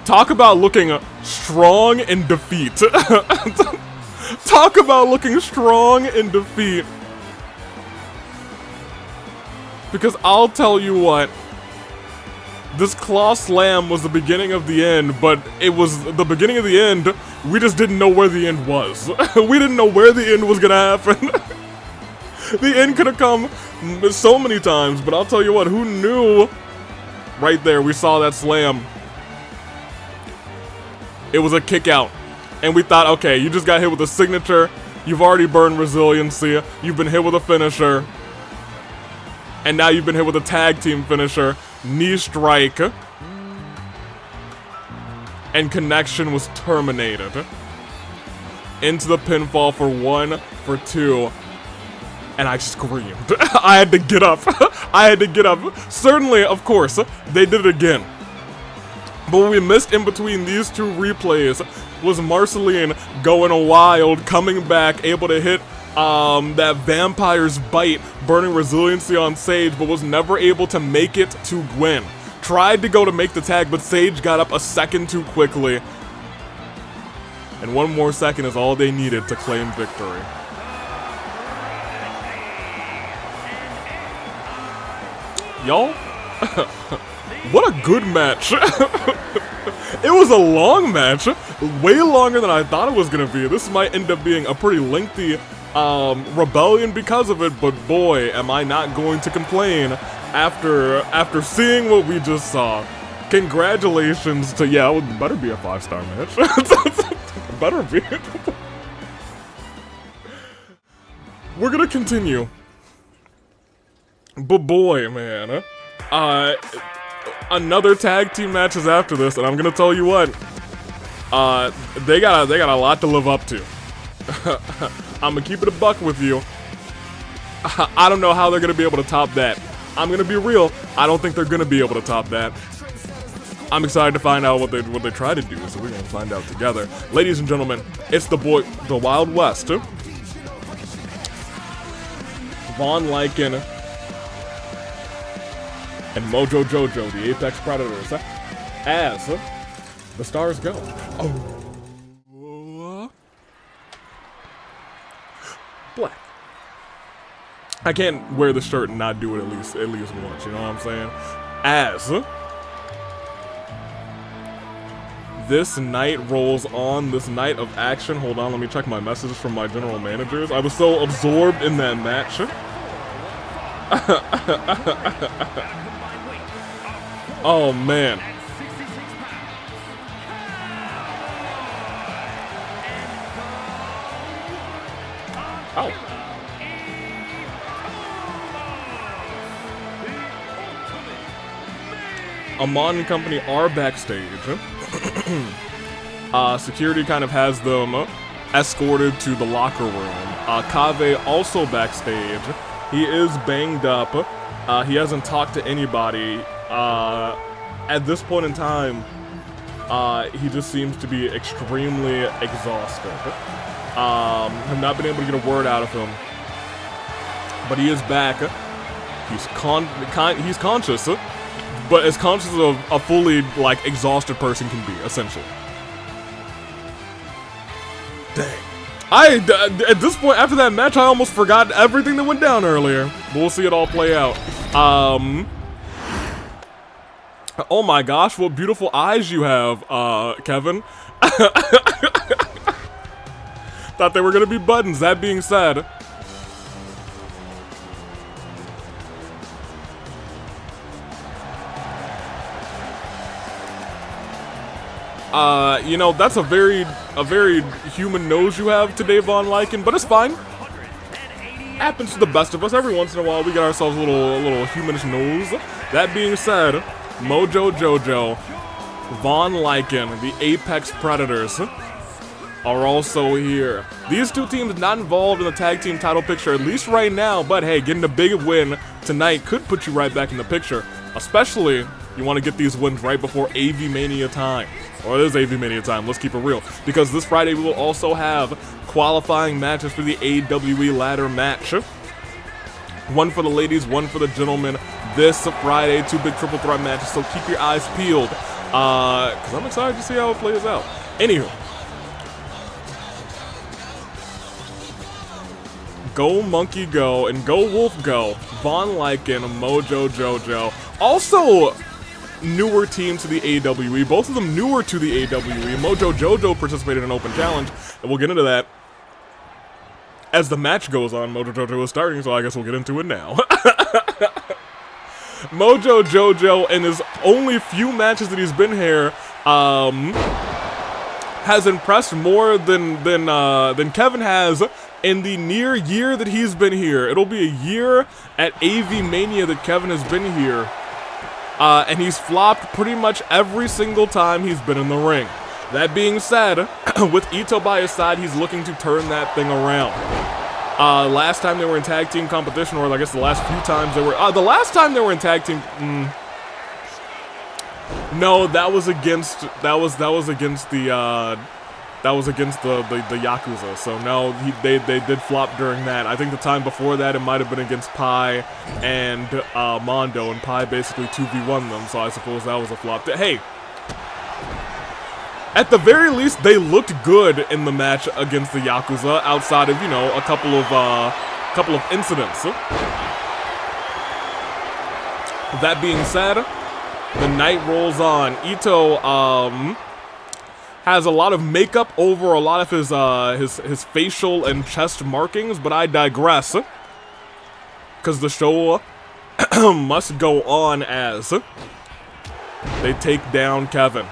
Talk about looking strong in defeat. Talk about looking strong in defeat. Because I'll tell you what, this claw slam was the beginning of the end, but it was the beginning of the end. We just didn't know where the end was. We didn't know where the end was gonna happen. The end could have come so many times, but I'll tell you what, who knew? Right there, we saw that slam. It was a kick out. And we thought, okay, you just got hit with a signature. You've already burned resiliency. You've been hit with a finisher. And now you've been hit with a tag team finisher. Knee strike. And connection was terminated. Into the pinfall for 1, for 2. And I screamed. I had to get up. I had to get up. Certainly, of course, they did it again. But what we missed in between these two replays was Marceline going wild, coming back, able to hit that vampire's bite, burning resiliency on Sage, but was never able to make it to Gwen. Tried to go to make the tag, but Sage got up a second too quickly. And 1 more second is all they needed to claim victory. Y'all, what a good match. It was a long match, way longer than I thought it was gonna be. This might end up being a pretty lengthy rebellion because of it, but boy, am I not going to complain after seeing what we just saw. Congratulations to, yeah, it better be a 5-star match. Better be. We're gonna continue. But boy, man, another tag team matches after this, and I'm gonna tell you what, they got a lot to live up to. I'm gonna keep it a buck with you. I don't know how they're gonna be able to top that. I'm gonna be real. I don't think they're gonna be able to top that. I'm excited to find out what they try to do, so we're gonna find out together. Ladies and gentlemen, it's the Wild West. Von Lycan and Mojo Jojo, the Apex Predators, as the stars go. Oh, black. I can't wear the shirt and not do it at least once. You know what I'm saying? As this night rolls on, this night of action. Hold on, let me check my messages from my general managers. I was so absorbed in that match. Oh man. Ow. Amon and company are backstage. Security kind of has them escorted to the locker room. Kaveh also backstage. He is banged up. He hasn't talked to anybody. At this point in time, he just seems to be extremely exhausted. Have not been able to get a word out of him. But he is back. He's conscious, but as conscious of a fully, like, exhausted person can be, essentially. Dang. At this point, after that match, I almost forgot everything that went down earlier. But we'll see it all play out. Oh my gosh, what beautiful eyes you have, Kevin. Thought they were gonna be buttons. That being said, you know, that's a very human nose you have today, Von Lycan, but it's fine. Happens to the best of us. Every once in a while, we get ourselves a little humanish nose. That being said, Mojo Jojo, Von Lycan, the Apex Predators, are also here. These two teams not involved in the tag team title picture, at least right now, but hey, getting a big win tonight could put you right back in the picture, especially you want to get these wins right before AV Mania time. Or it is AV Mania time, let's keep it real. Because this Friday we will also have qualifying matches for the AWE ladder match. One for the ladies, one for the gentlemen. This Friday, 2 big triple threat matches, so keep your eyes peeled. Because I'm excited to see how it plays out. Anywho. Go Monkey Go and Go Wolf Go. Von Lycan, Mojo Jojo. Also, newer team to the AWE. Both of them newer to the AWE. Mojo Jojo participated in an open challenge, and we'll get into that as the match goes on. Mojo Jojo is starting, so I guess we'll get into it now. Mojo Jojo, in his only few matches that he's been here, has impressed more than Kevin has in the near year that he's been here. It'll be a year at AV Mania that Kevin has been here, and he's flopped pretty much every single time he's been in the ring. That being said, with Ito by his side, he's looking to turn that thing around. Last time they were in tag team competition, or I guess the last few times they were, the last time they were in tag team, no, that was against the Yakuza. So no, they did flop during that. I think the time before that it might have been against Pi and Mondo, and Pi basically 2v1 them. So I suppose that was a flop. Hey, at the very least, they looked good in the match against the Yakuza, outside of, you know, a couple of incidents. That being said, the night rolls on. Ito has a lot of makeup over a lot of his facial and chest markings, but I digress, because the show must go on as they take down Kevin.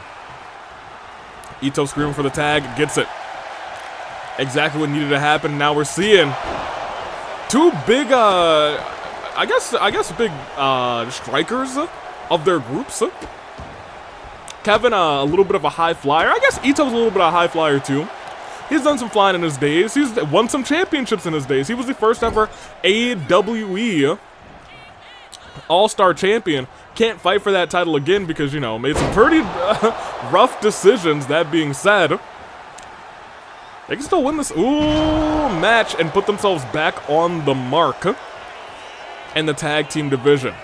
Ito screaming for the tag, gets it. Exactly what needed to happen. Now we're seeing two big, I guess big strikers of their groups. Kevin, a little bit of a high flyer. I guess Ito's a little bit of a high flyer too. He's done some flying in his days. He's won some championships in his days. He was the first ever AWE All-Star champion. Can't fight for that title again because, you know, made some pretty rough decisions. That being said, they can still win this match and put themselves back on the mark in the tag team division.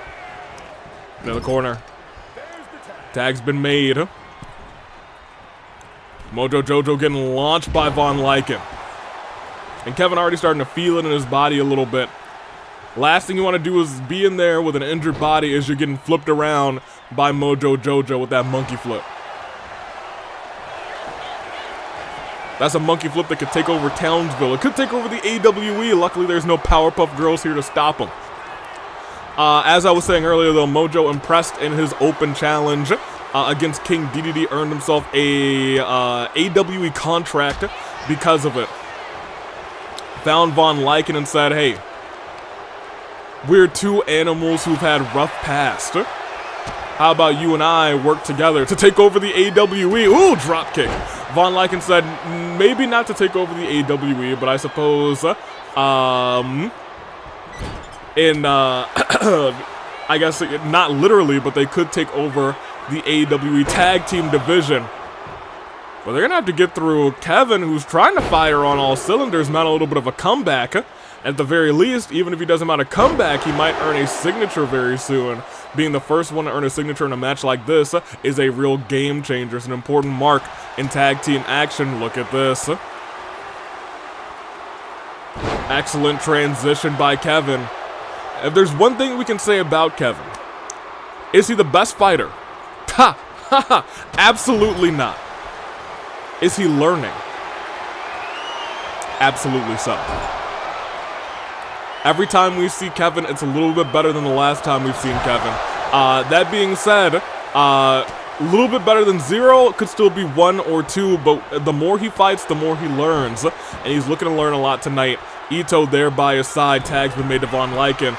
In the corner, tag's been made. Mojo Jojo getting launched by Von Lycan, and Kevin already starting to feel it in his body a little bit. Last thing you want to do is be in there with an injured body as you're getting flipped around by Mojo Jojo with that monkey flip. That's a monkey flip that could take over Townsville. It could take over the AWE. Luckily, there's no Powerpuff Girls here to stop him. As I was saying earlier, though, Mojo impressed in his open challenge against King DDD, earned himself a AWE contract because of it. Found Von Lycan and said, hey, we're two animals who've had rough past. How about you and I work together to take over the AWE? Ooh, drop kick. Von Lycan said maybe not to take over the AWE, but I suppose, I guess not literally, but they could take over the AWE tag team division. But they're gonna have to get through Kevin, who's trying to fire on all cylinders, mount a little bit of a comeback. At the very least, even if he doesn't mount a comeback, he might earn a signature very soon. Being the first one to earn a signature in a match like this is a real game changer. It's an important mark in tag team action. Look at this. Excellent transition by Kevin. If there's one thing we can say about Kevin, is he the best fighter? Ha! Ha ha! Absolutely not. Is he learning? Absolutely so. Every time we see Kevin, it's a little bit better than the last time we've seen Kevin. That being said, a little bit better than 0, could still be 1 or 2, but the more he fights, the more he learns. And he's looking to learn a lot tonight. Ito there by his side, tag's been made to Von Lycan.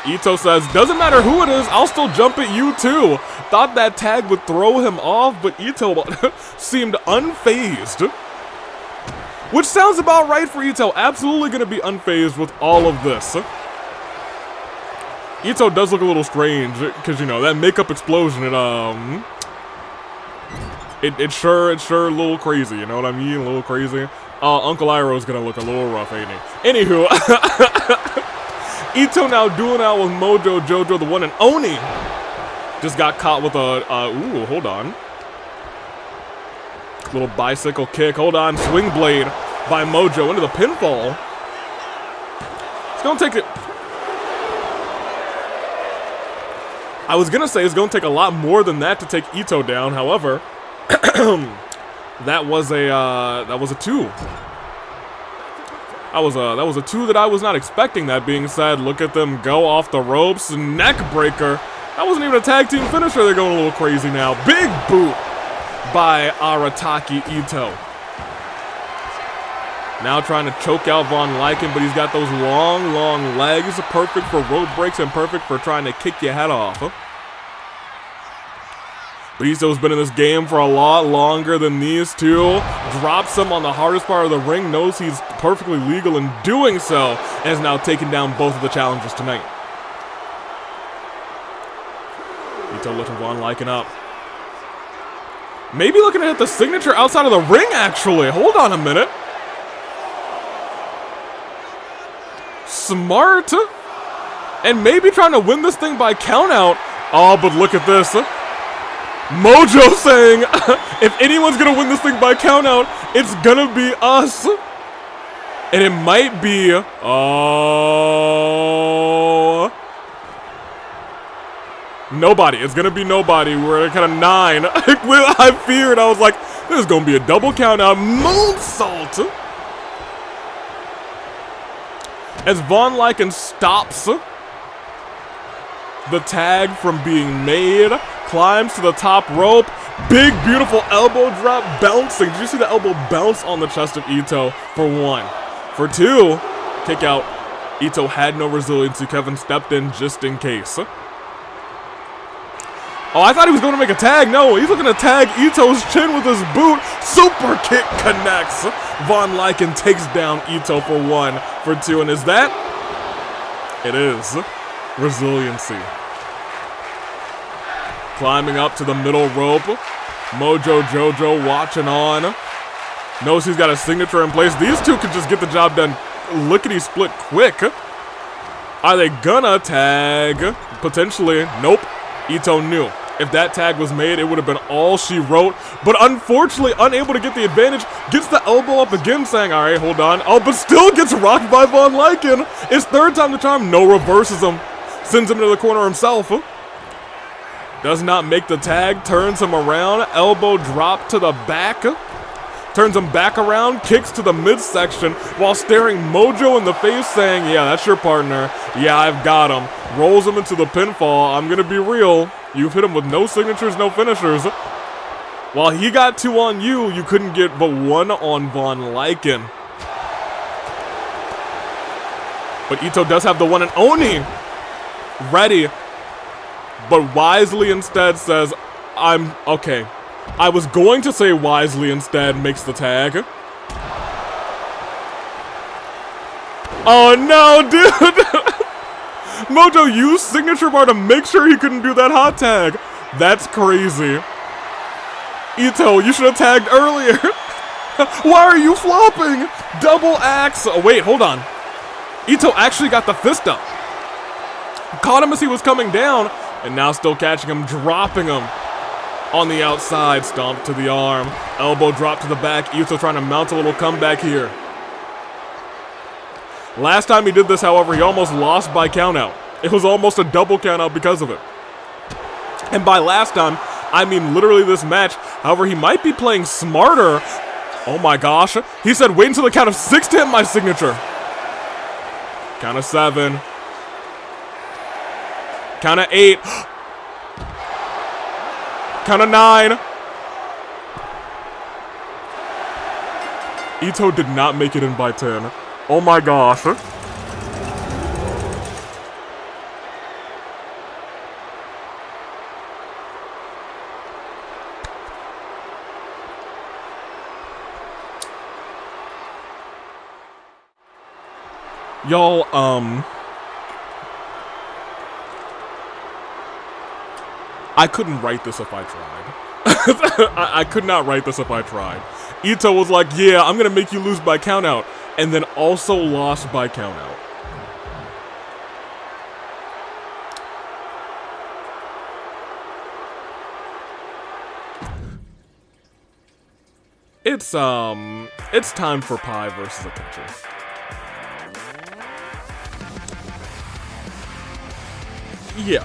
Ito says, doesn't matter who it is, I'll still jump at you too. Thought that tag would throw him off, but Ito seemed unfazed. Which sounds about right for Ito. Absolutely going to be unfazed with all of this. Ito does look a little strange, because, you know, that makeup explosion, it's sure a little crazy, you know what I mean? A little crazy. Uncle Iroh's going to look a little rough, ain't he? Anywho, Ito now dueling out with Mojo Jojo, the one and Oni. Just got caught with a, ooh, hold on. Little bicycle kick. Hold on. Swing blade by Mojo into the pinfall. It's going to take it. I was gonna say it's gonna take a lot more than that to take Ito down. However, that was a 2. That was a 2 that I was not expecting. That being said, look at them go off the ropes, neck breaker. That wasn't even a tag team finisher. They're going a little crazy now. Big boot by Arataki Ito. Now trying to choke out Von Lycan, but he's got those long, long legs. Perfect for rope breaks and perfect for trying to kick your head off. But Ito's been in this game for a lot longer than these two. Drops him on the hardest part of the ring, knows he's perfectly legal in doing so, and has now taken down both of the challengers tonight. Ito lifting Von Lycan up. Maybe looking to hit the signature outside of the ring, actually. Hold on a minute. Smart. And maybe trying to win this thing by countout. Oh, but look at this. Mojo saying, if anyone's gonna win this thing by countout, it's gonna be us. And it might be, nobody. It's gonna be nobody. We're at kind of 9. I feared. I was like, this is gonna be a double countout. Moonsault. As Von Lycan stops the tag from being made, climbs to the top rope, big beautiful elbow drop bouncing. Did you see the elbow bounce on the chest of Ito for 1? For 2, kick out. Ito had no resiliency. Kevin stepped in just in case. Oh, I thought he was going to make a tag. No, he's looking to tag Ito's chin with his boot. Super kick connects. Von Lycan takes down Ito for 1. For 2, and is that? It is. Resiliency. Climbing up to the middle rope. Mojo Jojo watching on. Knows he's got a signature in place. These two could just get the job done lickety-split quick. Are they gonna tag? Potentially. Nope. Ito knew. If that tag was made, it would have been all she wrote. But unfortunately, unable to get the advantage, gets the elbow up again, saying, all right, hold on. Oh, but still gets rocked by Von Lycan. It's 3rd time the charm. No, reverses him. Sends him into the corner himself. Does not make the tag, turns him around, elbow drop to the back, turns him back around, kicks to the midsection while staring Mojo in the face saying, yeah, that's your partner. Yeah, I've got him. Rolls him into the pinfall. I'm gonna be real. You've hit him with no signatures, no finishers. While he got 2 on you, you couldn't get but 1 on Von Lycan. But Ito does have the 1 and Oni ready. But wisely instead says, I'm okay. I was going to say wisely instead makes the tag. Oh no, dude! Mojo used signature bar to make sure he couldn't do that hot tag. That's crazy. Ito, you should have tagged earlier. Why are you flopping? Double axe. Oh, wait, hold on. Ito actually got the fist up. Caught him as he was coming down. And now still catching him, dropping him on the outside. Stomp to the arm. Elbow drop to the back. Ito trying to mount a little comeback here. Last time he did this, however, he almost lost by countout. It was almost a double countout because of it. And by last time, I mean literally this match. However, he might be playing smarter. Oh my gosh. He said wait until the count of 6 to hit my signature. Count of 7. Count of 8. Count of 9. Ito did not make it in by 10. Oh my gosh. Y'all, I couldn't write this if I tried. I could not write this if I tried. Ito was like, yeah, I'm gonna make you lose by countout, and then also lost by countout. It's time for Pie versus Akechi. Yeah.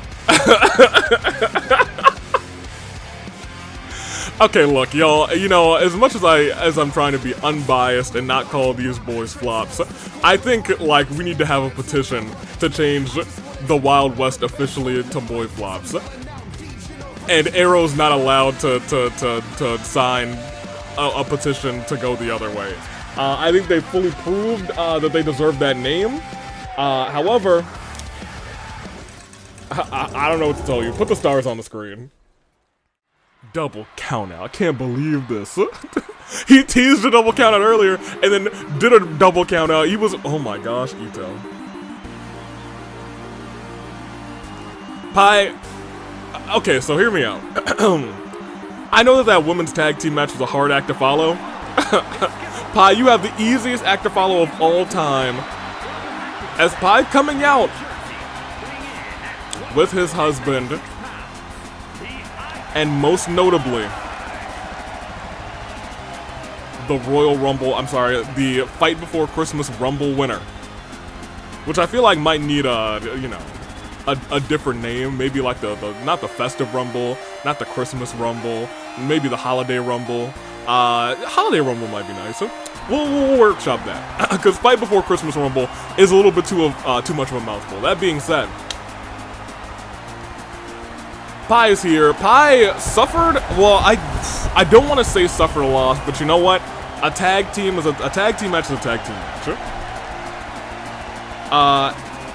Okay, look, y'all, you know, as much as I'm trying to be unbiased and not call these boys flops, I think, like, we need to have a petition to change the Wild West officially to boy flops. And Iroh's not allowed to sign a petition to go the other way. I think they fully proved that they deserve that name. However, I don't know what to tell you. Put the stars on the screen. Double count out. I can't believe this. He teased a double count out earlier and then did a double count out. He was, oh my gosh, Ito. Pai, okay, so hear me out. I know that women's tag team match was a hard act to follow. Pai, you have the easiest act to follow of all time. As Pai coming out with his husband, and most notably, the Royal Rumble, the Fight Before Christmas Rumble winner. Which I feel like might need a different name. Maybe like not the Festive Rumble, not the Christmas Rumble, maybe the Holiday Rumble. Holiday Rumble might be nice. We'll workshop that. Because Fight Before Christmas Rumble is a little bit too much of a mouthful. That being said, Pai is here. Pai suffered, well, I don't want to say suffered a loss, but you know what? A tag team match is a tag team match. Sure.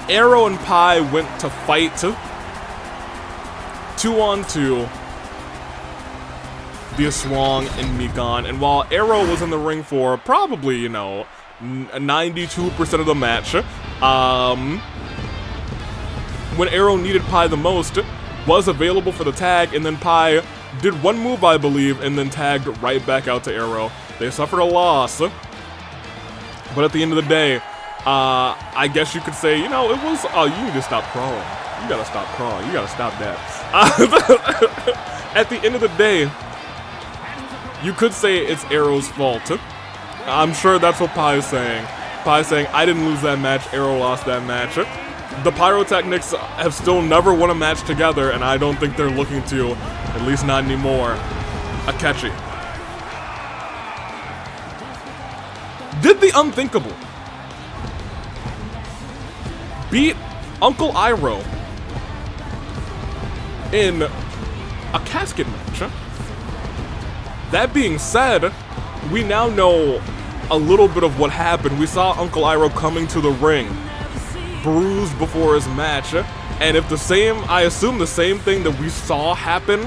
Iroh and Pai went to fight 2-on-2 the Aswang and Migan, and while Iroh was in the ring for probably, 92% of the match, when Iroh needed Pai the most, was available for the tag, and then Pai did one move, I believe, and then tagged right back out to Iroh. They suffered a loss, but at the end of the day, I guess you could say, it was, oh, you need to stop crawling. You gotta stop crawling. You gotta stop that. At the end of the day, you could say it's Iroh's fault. I'm sure that's what Pai is saying. Pai is saying, I didn't lose that match, Iroh lost that match. The Pyrotechnics have still never won a match together, and I don't think they're looking to, at least not anymore. Akechi did the unthinkable. Beat Uncle Iroh in a casket match. That being said, we now know a little bit of what happened. We saw Uncle Iroh coming to the ring, bruised before his match, and if I assume the same thing that we saw happen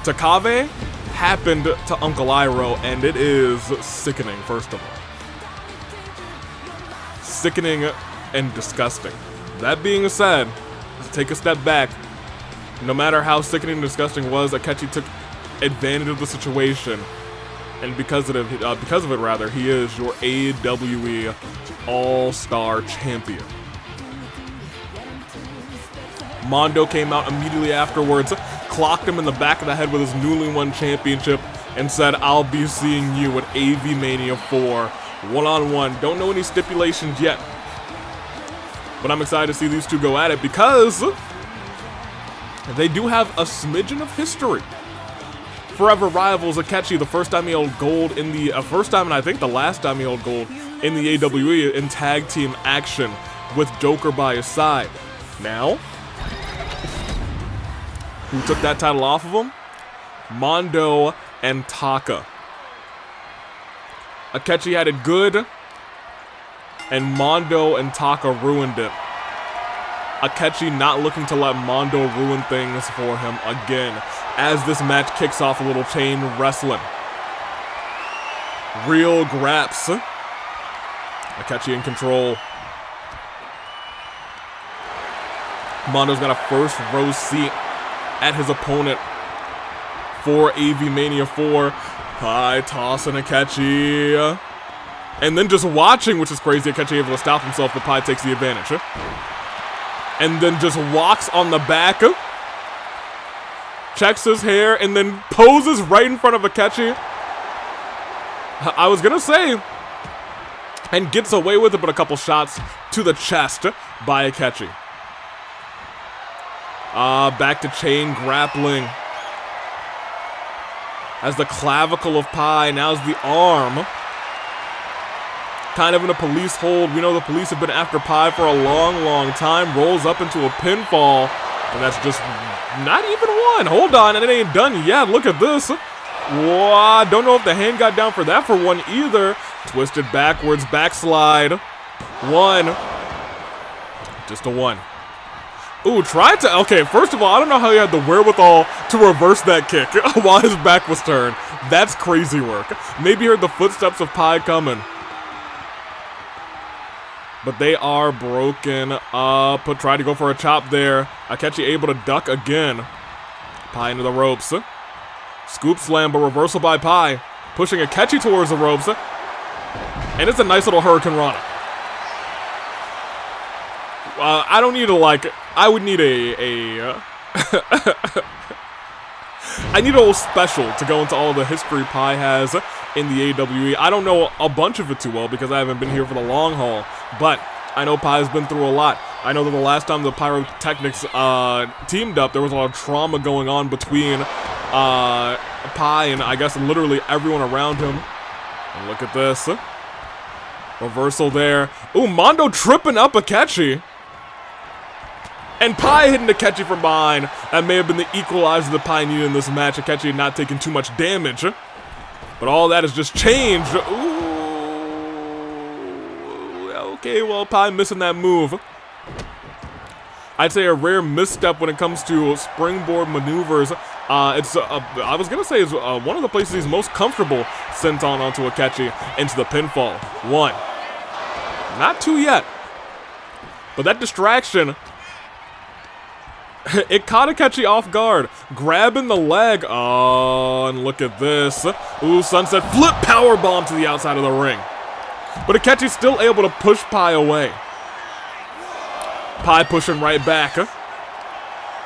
to Kaveh happened to Uncle Iroh, and it is sickening, first of all. Sickening and disgusting. That being said, let's take a step back. No matter how sickening and disgusting it was, Akechi took advantage of the situation, and because of it, he is your AWE All-Star Champion. Mondo came out immediately afterwards, clocked him in the back of the head with his newly won championship, and said, I'll be seeing you at AV Mania 4, one-on-one. Don't know any stipulations yet, but I'm excited to see these two go at it because they do have a smidgen of history. Forever rivals. Akechi, the first time he held gold in the first time, and I think the last time he held gold in the AWE in tag team action with Joker by his side. Now, who took that title off of him? Mondo and Taka. Akechi had it good, and Mondo and Taka ruined it. Akechi not looking to let Mondo ruin things for him again, as this match kicks off a little chain wrestling. Real graps. Akechi in control. Mondo's got a first row seat at his opponent for AV Mania 4. Pai tossing Akechi. And then just watching, which is crazy, Akechi able to stop himself, but Pai takes the advantage. And then just walks on the back. Checks his hair and then poses right in front of Akechi. I was gonna say, and gets away with it, but a couple shots to the chest by Akechi. Back to chain grappling. As the clavicle of Pi, now's the arm. Kind of in a police hold. We know the police have been after Pi for a long, long time. Rolls up into a pinfall. And that's just not even one. Hold on, and it ain't done yet. Look at this. Whoa, don't know if the hand got down for that for one either. Twisted backwards, backslide. One. Just a one. Ooh, tried to, okay, first of all, I don't know how he had the wherewithal to reverse that kick while his back was turned. That's crazy work. Maybe he heard the footsteps of Pi coming. But they are broken up. Tried to go for a chop there. Akechi able to duck again. Pi into the ropes. Scoop slam, but reversal by Pi. Pushing Akechi towards the ropes. And it's a nice little Hurricane Rana. I don't need I would need I need a little special to go into all the history Pi has in the AWE. I don't know a bunch of it too well because I haven't been here for the long haul, but I know Pi's been through a lot. I know that the last time the Pyrotechnics teamed up, there was a lot of trauma going on between Pi and I guess literally everyone around him. And look at this. Reversal there. Ooh, Mondo tripping up Akechi. And Pi hitting Akechi from behind. That may have been the equalizer that Pi needed in this match. Akechi had not taken too much damage. But all that has just changed. Ooh. Okay, well, Pi missing that move. I'd say a rare misstep when it comes to springboard maneuvers. I was going to say, it's one of the places he's most comfortable sent onto Akechi into the pinfall. One. Not two yet. But that distraction... It caught Akechi off guard, grabbing the leg. Oh, and look at this. Ooh, sunset flip powerbomb to the outside of the ring. But Akechi's still able to push Pi away. Pi pushing right back.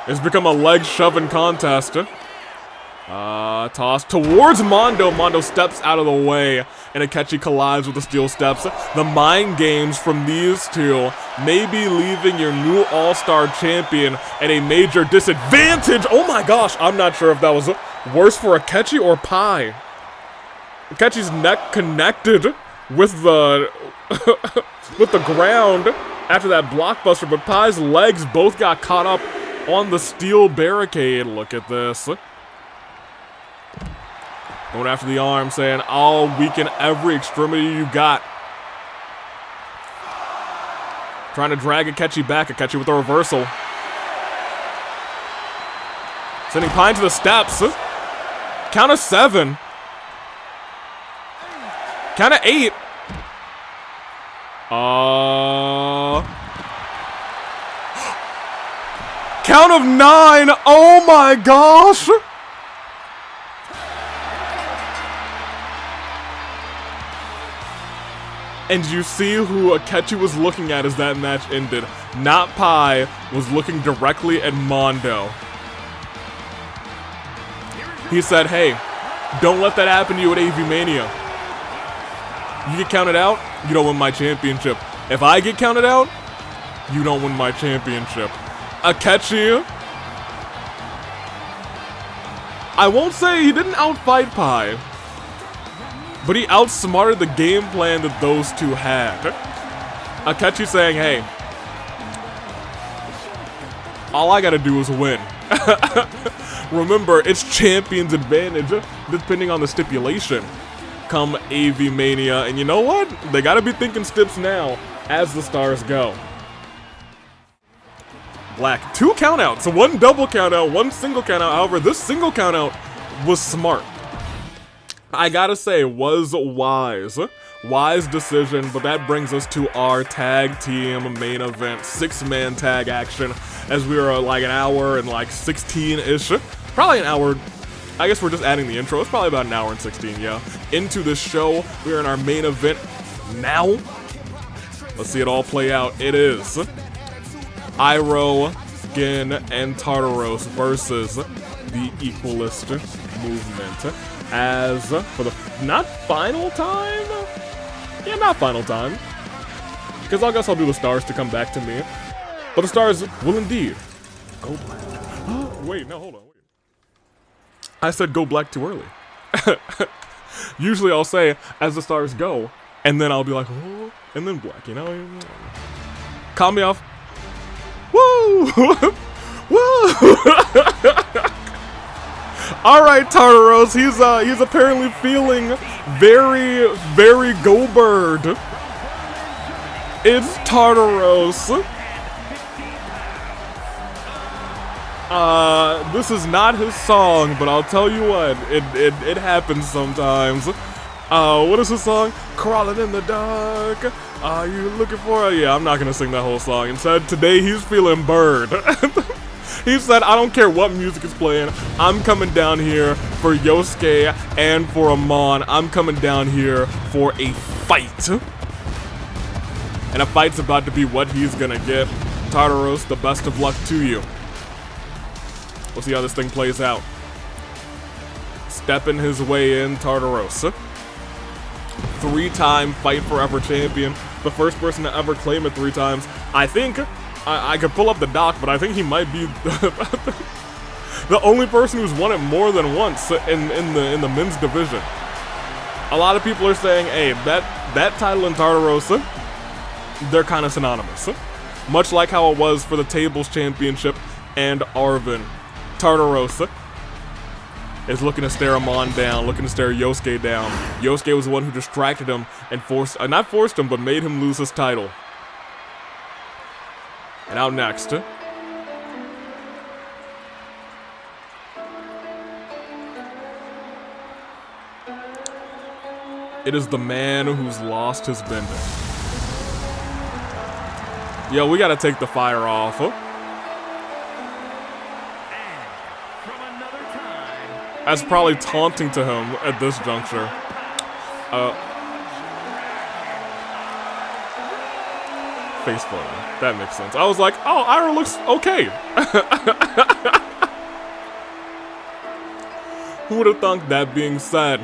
It's become a leg shoving contest. Toss towards Mondo. Mondo steps out of the way, and Akechi collides with the steel steps. The mind games from these two may be leaving your new all-star champion at a major disadvantage. Oh my gosh, I'm not sure if that was worse for Akechi or Pi. Akechi's neck connected with the with the ground after that blockbuster, but Pi's legs both got caught up on the steel barricade. Look at this. Going after the arm, saying, I'll weaken every extremity you got. Trying to drag Akechi back. Akechi with a reversal. Sending Pi to the steps. Count of 7. Count of 8. Count of 9. Oh my gosh. And you see who Akechi was looking at as that match ended. Not Pi, was looking directly at Mondo. He said, hey, don't let that happen to you at AV Mania. You get counted out, you don't win my championship. If I get counted out, you don't win my championship. Akechi, I won't say he didn't outfight Pi, but he outsmarted the game plan that those two had. Akechi saying, hey, all I gotta do is win. Remember, it's champion's advantage, depending on the stipulation, come AV Mania. And you know what? They gotta be thinking stips now, as the stars go. Black, 2 countouts, 1 double countout, 1 single countout. However, this single countout was smart. I gotta say, was wise. Wise decision, but that brings us to our tag team main event, 6-man tag action, as we are like an hour and like 16-ish, probably an hour, I guess we're just adding the intro, it's probably about an hour and 16, yeah, into this show. We are in our main event now. Let's see it all play out. It is Iroh, Gin, and Tartaros versus the Equalist Movement. As for the not final time? Yeah, not final time. Because I guess I'll do the stars to come back to me. But the stars will indeed go black. Wait, no, hold on. Wait. I said go black too early. Usually I'll say as the stars go, and then I'll be like, oh, and then black, you know? Calm me off. Woo! Woo! Alright, Tartaros, he's apparently feeling very, very go-bird. It's Tartaros. This is not his song, but I'll tell you what, it happens sometimes. What is his song? Crawling in the dark. Are you looking for it? Yeah, I'm not gonna sing that whole song. Instead, today he's feeling bird. He said, I don't care what music is playing, I'm coming down here for Yosuke and for Amon. I'm coming down here for a fight. And a fight's about to be what he's gonna get. Tartaros, the best of luck to you. We'll see how this thing plays out. Stepping his way in, Tartaros. 3-time Fight Forever champion. The first person to ever claim it 3 times. I think, I could pull up the doc, but I think he might be the only person who's won it more than once in the men's division. A lot of people are saying, hey, that title in Tartaros, they're kind of synonymous. Much like how it was for the Tables Championship and Arvin. Tartaros is looking to stare Amon down, looking to stare Yosuke down. Yosuke was the one who distracted him and not forced him, but made him lose his title. And out next, it is the man who's lost his bending. Yo, we gotta take the fire off. That's probably taunting to him at this juncture. Face photo. That makes sense. I was like, oh, Iroh looks okay. Who would have thunk? That being said,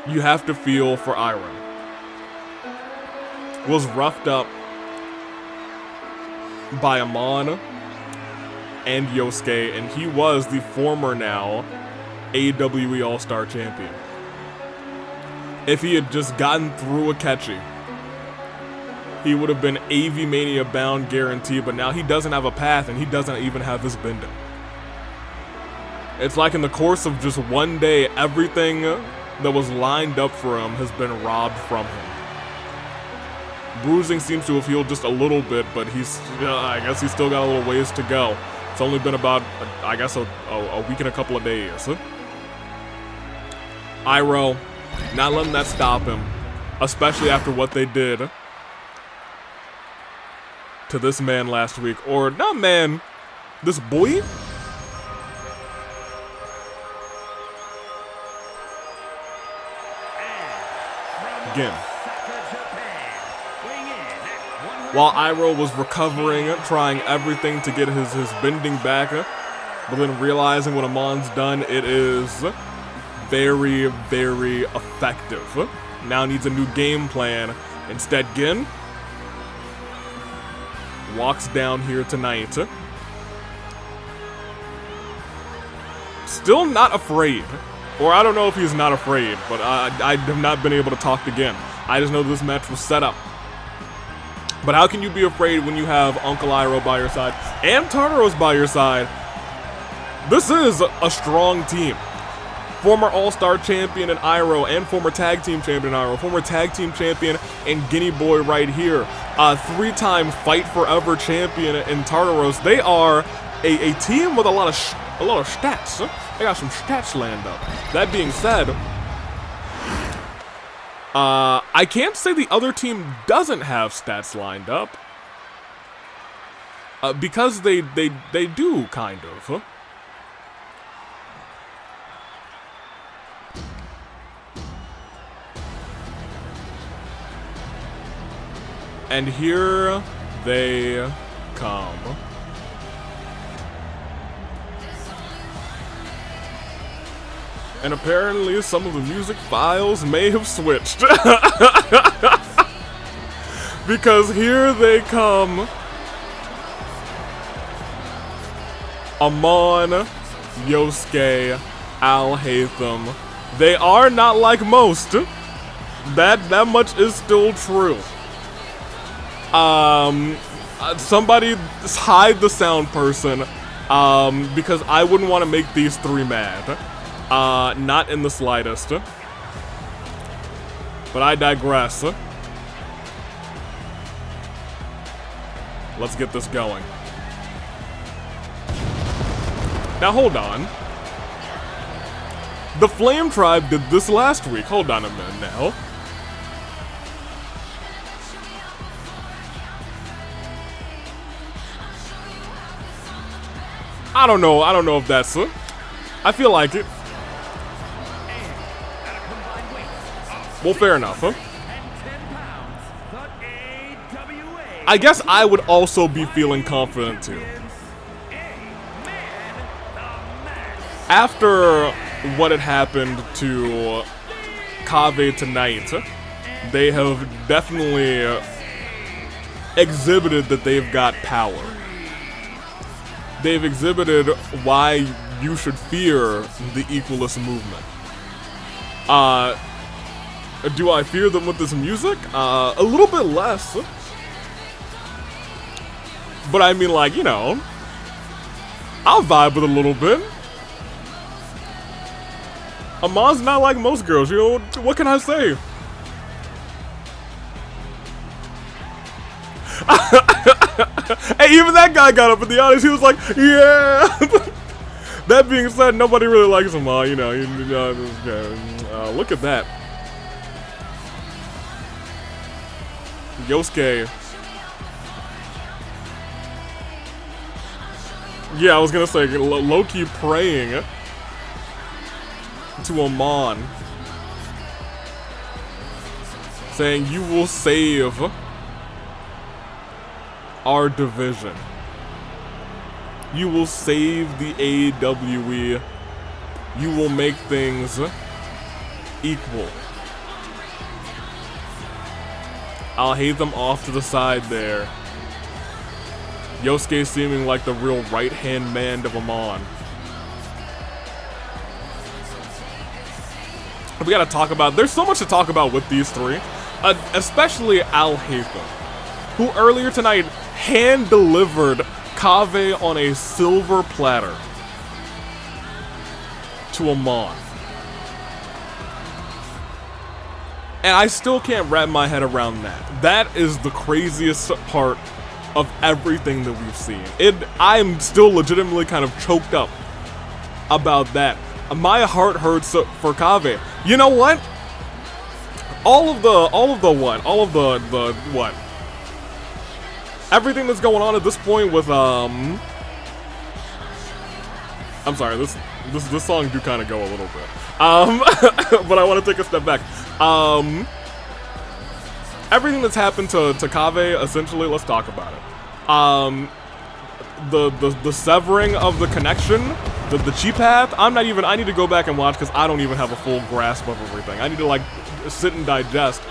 you have to feel for Iroh. Was roughed up by Amon and Yosuke, and he was the former now AWE All-Star champion. If he had just gotten through Akechi, he would have been AV Mania bound guaranteed, but now he doesn't have a path and he doesn't even have his bending. It's like in the course of just one day, everything that was lined up for him has been robbed from him. Bruising seems to have healed just a little bit, but I guess he's still got a little ways to go. It's only been about, I guess, a week and a couple of days. Iroh, not letting that stop him, especially after what they did to this man last week. Or, not man, this boy? Again. While Iroh was recovering, trying everything to get his bending back, but then realizing what Amon's done, it is very, very effective. Now needs a new game plan. Instead, Gin walks down here tonight. Still not afraid. Or I don't know if he's not afraid, but I have not been able to talk to Gin. I just know this match was set up. But how can you be afraid when you have Uncle Iroh by your side and Tartaros by your side? This is a strong team. Former All-Star champion in Iroh and former tag team champion in Iroh, former tag team champion in Guinea Boy right here, 3-time Fight Forever champion in Tartaros. They are a team with a lot of stats. They got some stats lined up. That being said, I can't say the other team doesn't have stats lined up. Because they do, kind of. And here they come. And apparently some of the music files may have switched. Because here they come. Amon, Yosuke, Al-Haytham. They are not like most. That much is still true. Somebody hide the sound person, because I wouldn't want to make these three mad. Not in the slightest. But I digress. Let's get this going. Now hold on. The Flame Tribe did this last week. Hold on a minute now. I don't know if that's it. I feel like it. Well, fair enough, huh? I guess I would also be feeling confident too. After what had happened to Kaveh tonight, they have definitely exhibited that they've got power. They've exhibited why you should fear the Equalist Movement. Do I fear them with this music? A little bit less. But I mean, like, you know, I'll vibe with it a little bit. Amon's not like most girls, you know, what can I say? Hey, even that guy got up in the audience, he was like, yeah! That being said, nobody really likes Amon, you know, look at that. Yosuke. Yeah, I was gonna say, low-key praying to Amon, saying, you will save our division. You will save the AWE. You will make things equal. I'll hate them off to the side there. Yosuke seeming like the real right-hand man of Amon. We gotta talk about, there's so much to talk about with these three, especially Al-Haytham, who earlier tonight hand-delivered Kaveh on a silver platter to Amon. And I still can't wrap my head around that. That is the craziest part of everything that we've seen. I'm still legitimately kind of choked up about that. My heart hurts for Kaveh. You know what? All of the what? Everything that's going on at this point with I'm sorry, this song do kind of go a little bit. But I want to take a step back. Everything that's happened to Kaveh, essentially, let's talk about it. The severing of the connection, the Chie path, I need to go back and watch because I don't even have a full grasp of everything. I need to, like, sit and digest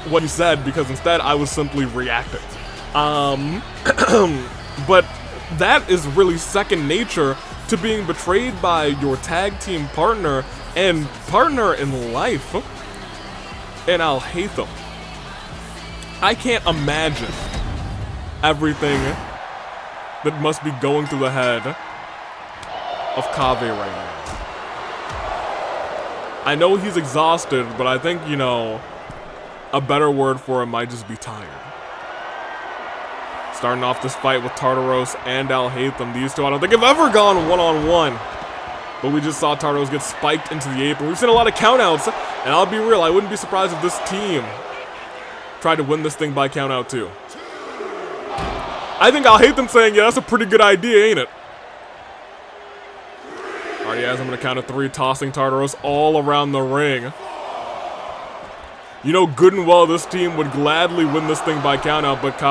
what he said, because instead I was simply reacting. But that is really second nature to being betrayed by your tag team partner and partner in life, and Al-Haytham. I can't imagine everything that must be going through the head of Kaveh right now. I know he's exhausted, but I think, you know, a better word for it might just be tired. Starting off this fight with Tartaros and Al-Haytham. These two, I don't think have ever gone one-on-one. But we just saw Tartaros get spiked into the apron. We've seen a lot of countouts, and I'll be real, I wouldn't be surprised if this team tried to win this thing by countout too. I think Al-Haytham saying, yeah, that's a pretty good idea, ain't it? Alright, as I'm gonna count to 3, tossing Tartaros all around the ring. You know good and well this team would gladly win this thing by countout, but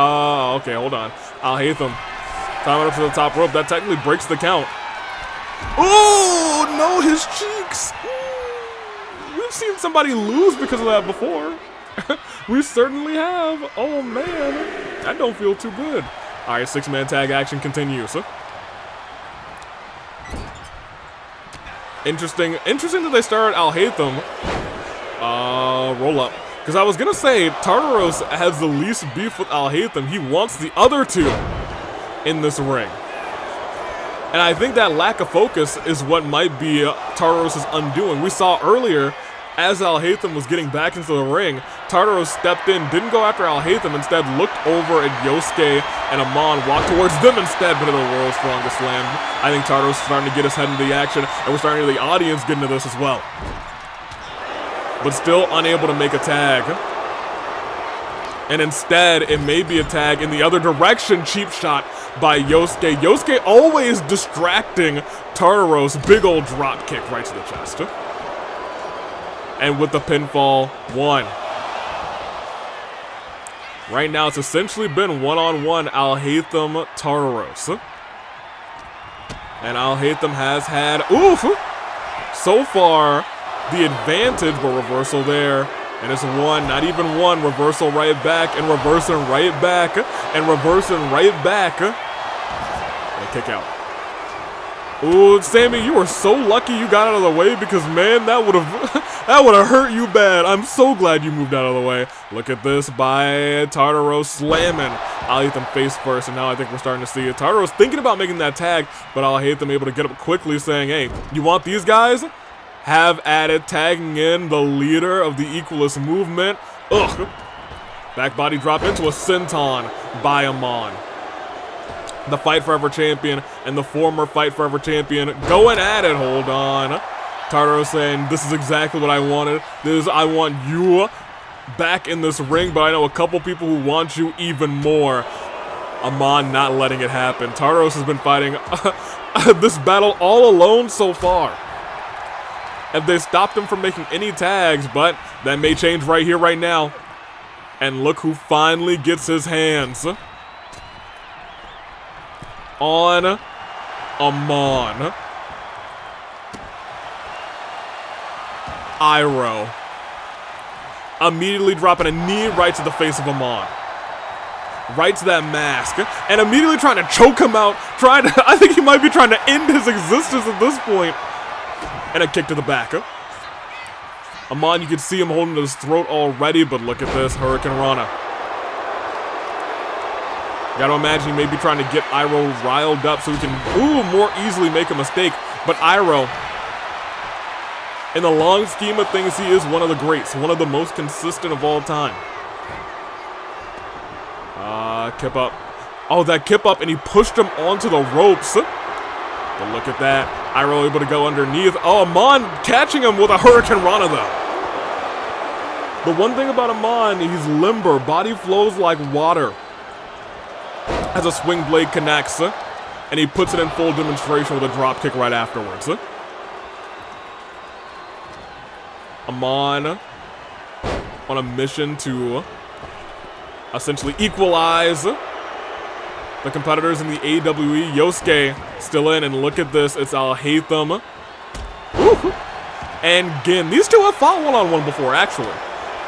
okay, hold on. Al-Haytham climbing up to the top rope. That technically breaks the count. Oh, no, his cheeks. We've seen somebody lose because of that before. We certainly have. Oh, man. That don't feel too good. All right, 6-man tag action continues. Interesting that they started Al Haytham. Roll up. Because I was going to say, Tartaros has the least beef with Al Haytham. He wants the other two in this ring. And I think that lack of focus is what might be Tartaros' undoing. We saw earlier, as Al Haytham was getting back into the ring, Tartaros stepped in, didn't go after Al Haytham, instead looked over at Yosuke and Amon, walked towards them instead, but of the world's strongest slam. I think Tartaros is starting to get his head into the action, and we're starting to get the audience get into this as well. But still unable to make a tag. And instead, it may be a tag in the other direction. Cheap shot by Yosuke. Yosuke always distracting Tartaros. Big old drop kick right to the chest. And with the pinfall, 1. Right now, it's essentially been one-on-one Al Haytham Tartaros. And Al Haytham has had, so far, the advantage, but reversal there. And it's 1, not even 1, reversal right back, and reversing right back, and reversing right back. And a kick out. Ooh, Sammy, you were so lucky you got out of the way, because man, that would have hurt you bad. I'm so glad you moved out of the way. Look at this by Tartaros slamming Al Haytham face first, and now I think we're starting to see it. Tartaros thinking about making that tag, but Al Haytham able to get up quickly, saying, hey, you want these guys? Have at it, tagging in the leader of the Equalist Movement. Ugh. Back body drop into a senton by Amon. The Fight Forever champion and the former Fight Forever champion going at it. Hold on. Tartaros saying, this is exactly what I wanted. I want you back in this ring, but I know a couple people who want you even more. Amon not letting it happen. Tartaros has been fighting this battle all alone so far. Have they stopped him from making any tags, but that may change right here, right now. And look who finally gets his hands on Amon. Iroh. Immediately dropping a knee right to the face of Amon. Right to that mask. And immediately trying to choke him out. I think he might be trying to end his existence at this point. And a kick to the back. Amon, you can see him holding his throat already, but look at this, Hurricane Rana. Gotta imagine he may be trying to get Iroh riled up so he can, more easily make a mistake. But Iroh, in the long scheme of things, he is one of the greats, one of the most consistent of all time. Kip up. Oh, that kip up, and he pushed him onto the ropes. But look at that. Iroh able to go underneath. Oh, Amon catching him with a Hurricane Rana, though. The one thing about Amon, he's limber. Body flows like water. As a swing blade connects, and he puts it in full demonstration with a drop kick right afterwards. Amon on a mission to essentially equalize the competitors in the AWE. Yosuke still in, and look at this. It's Al Haytham. And Gin. These two have fought one-on-one before, actually.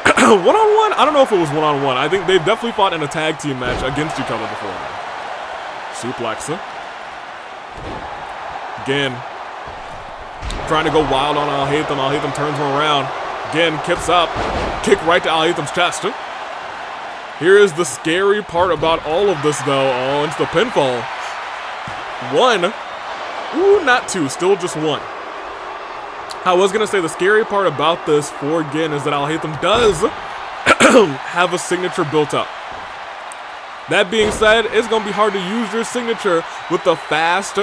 One-on-one? I don't know if it was one-on-one. I think they've definitely fought in a tag team match against each other before. Suplex. Gin. Trying to go wild on Al Haytham. Al Haytham turns him around. Gin kips up. Kick right to Al Haytham's chest. Here is the scary part about all of this, though. Oh, it's the pinfall. 1. Ooh, not 2. Still just 1. I was going to say the scary part about this for Gin is that Al Haytham does have a signature built up. That being said, it's going to be hard to use your signature with the fast,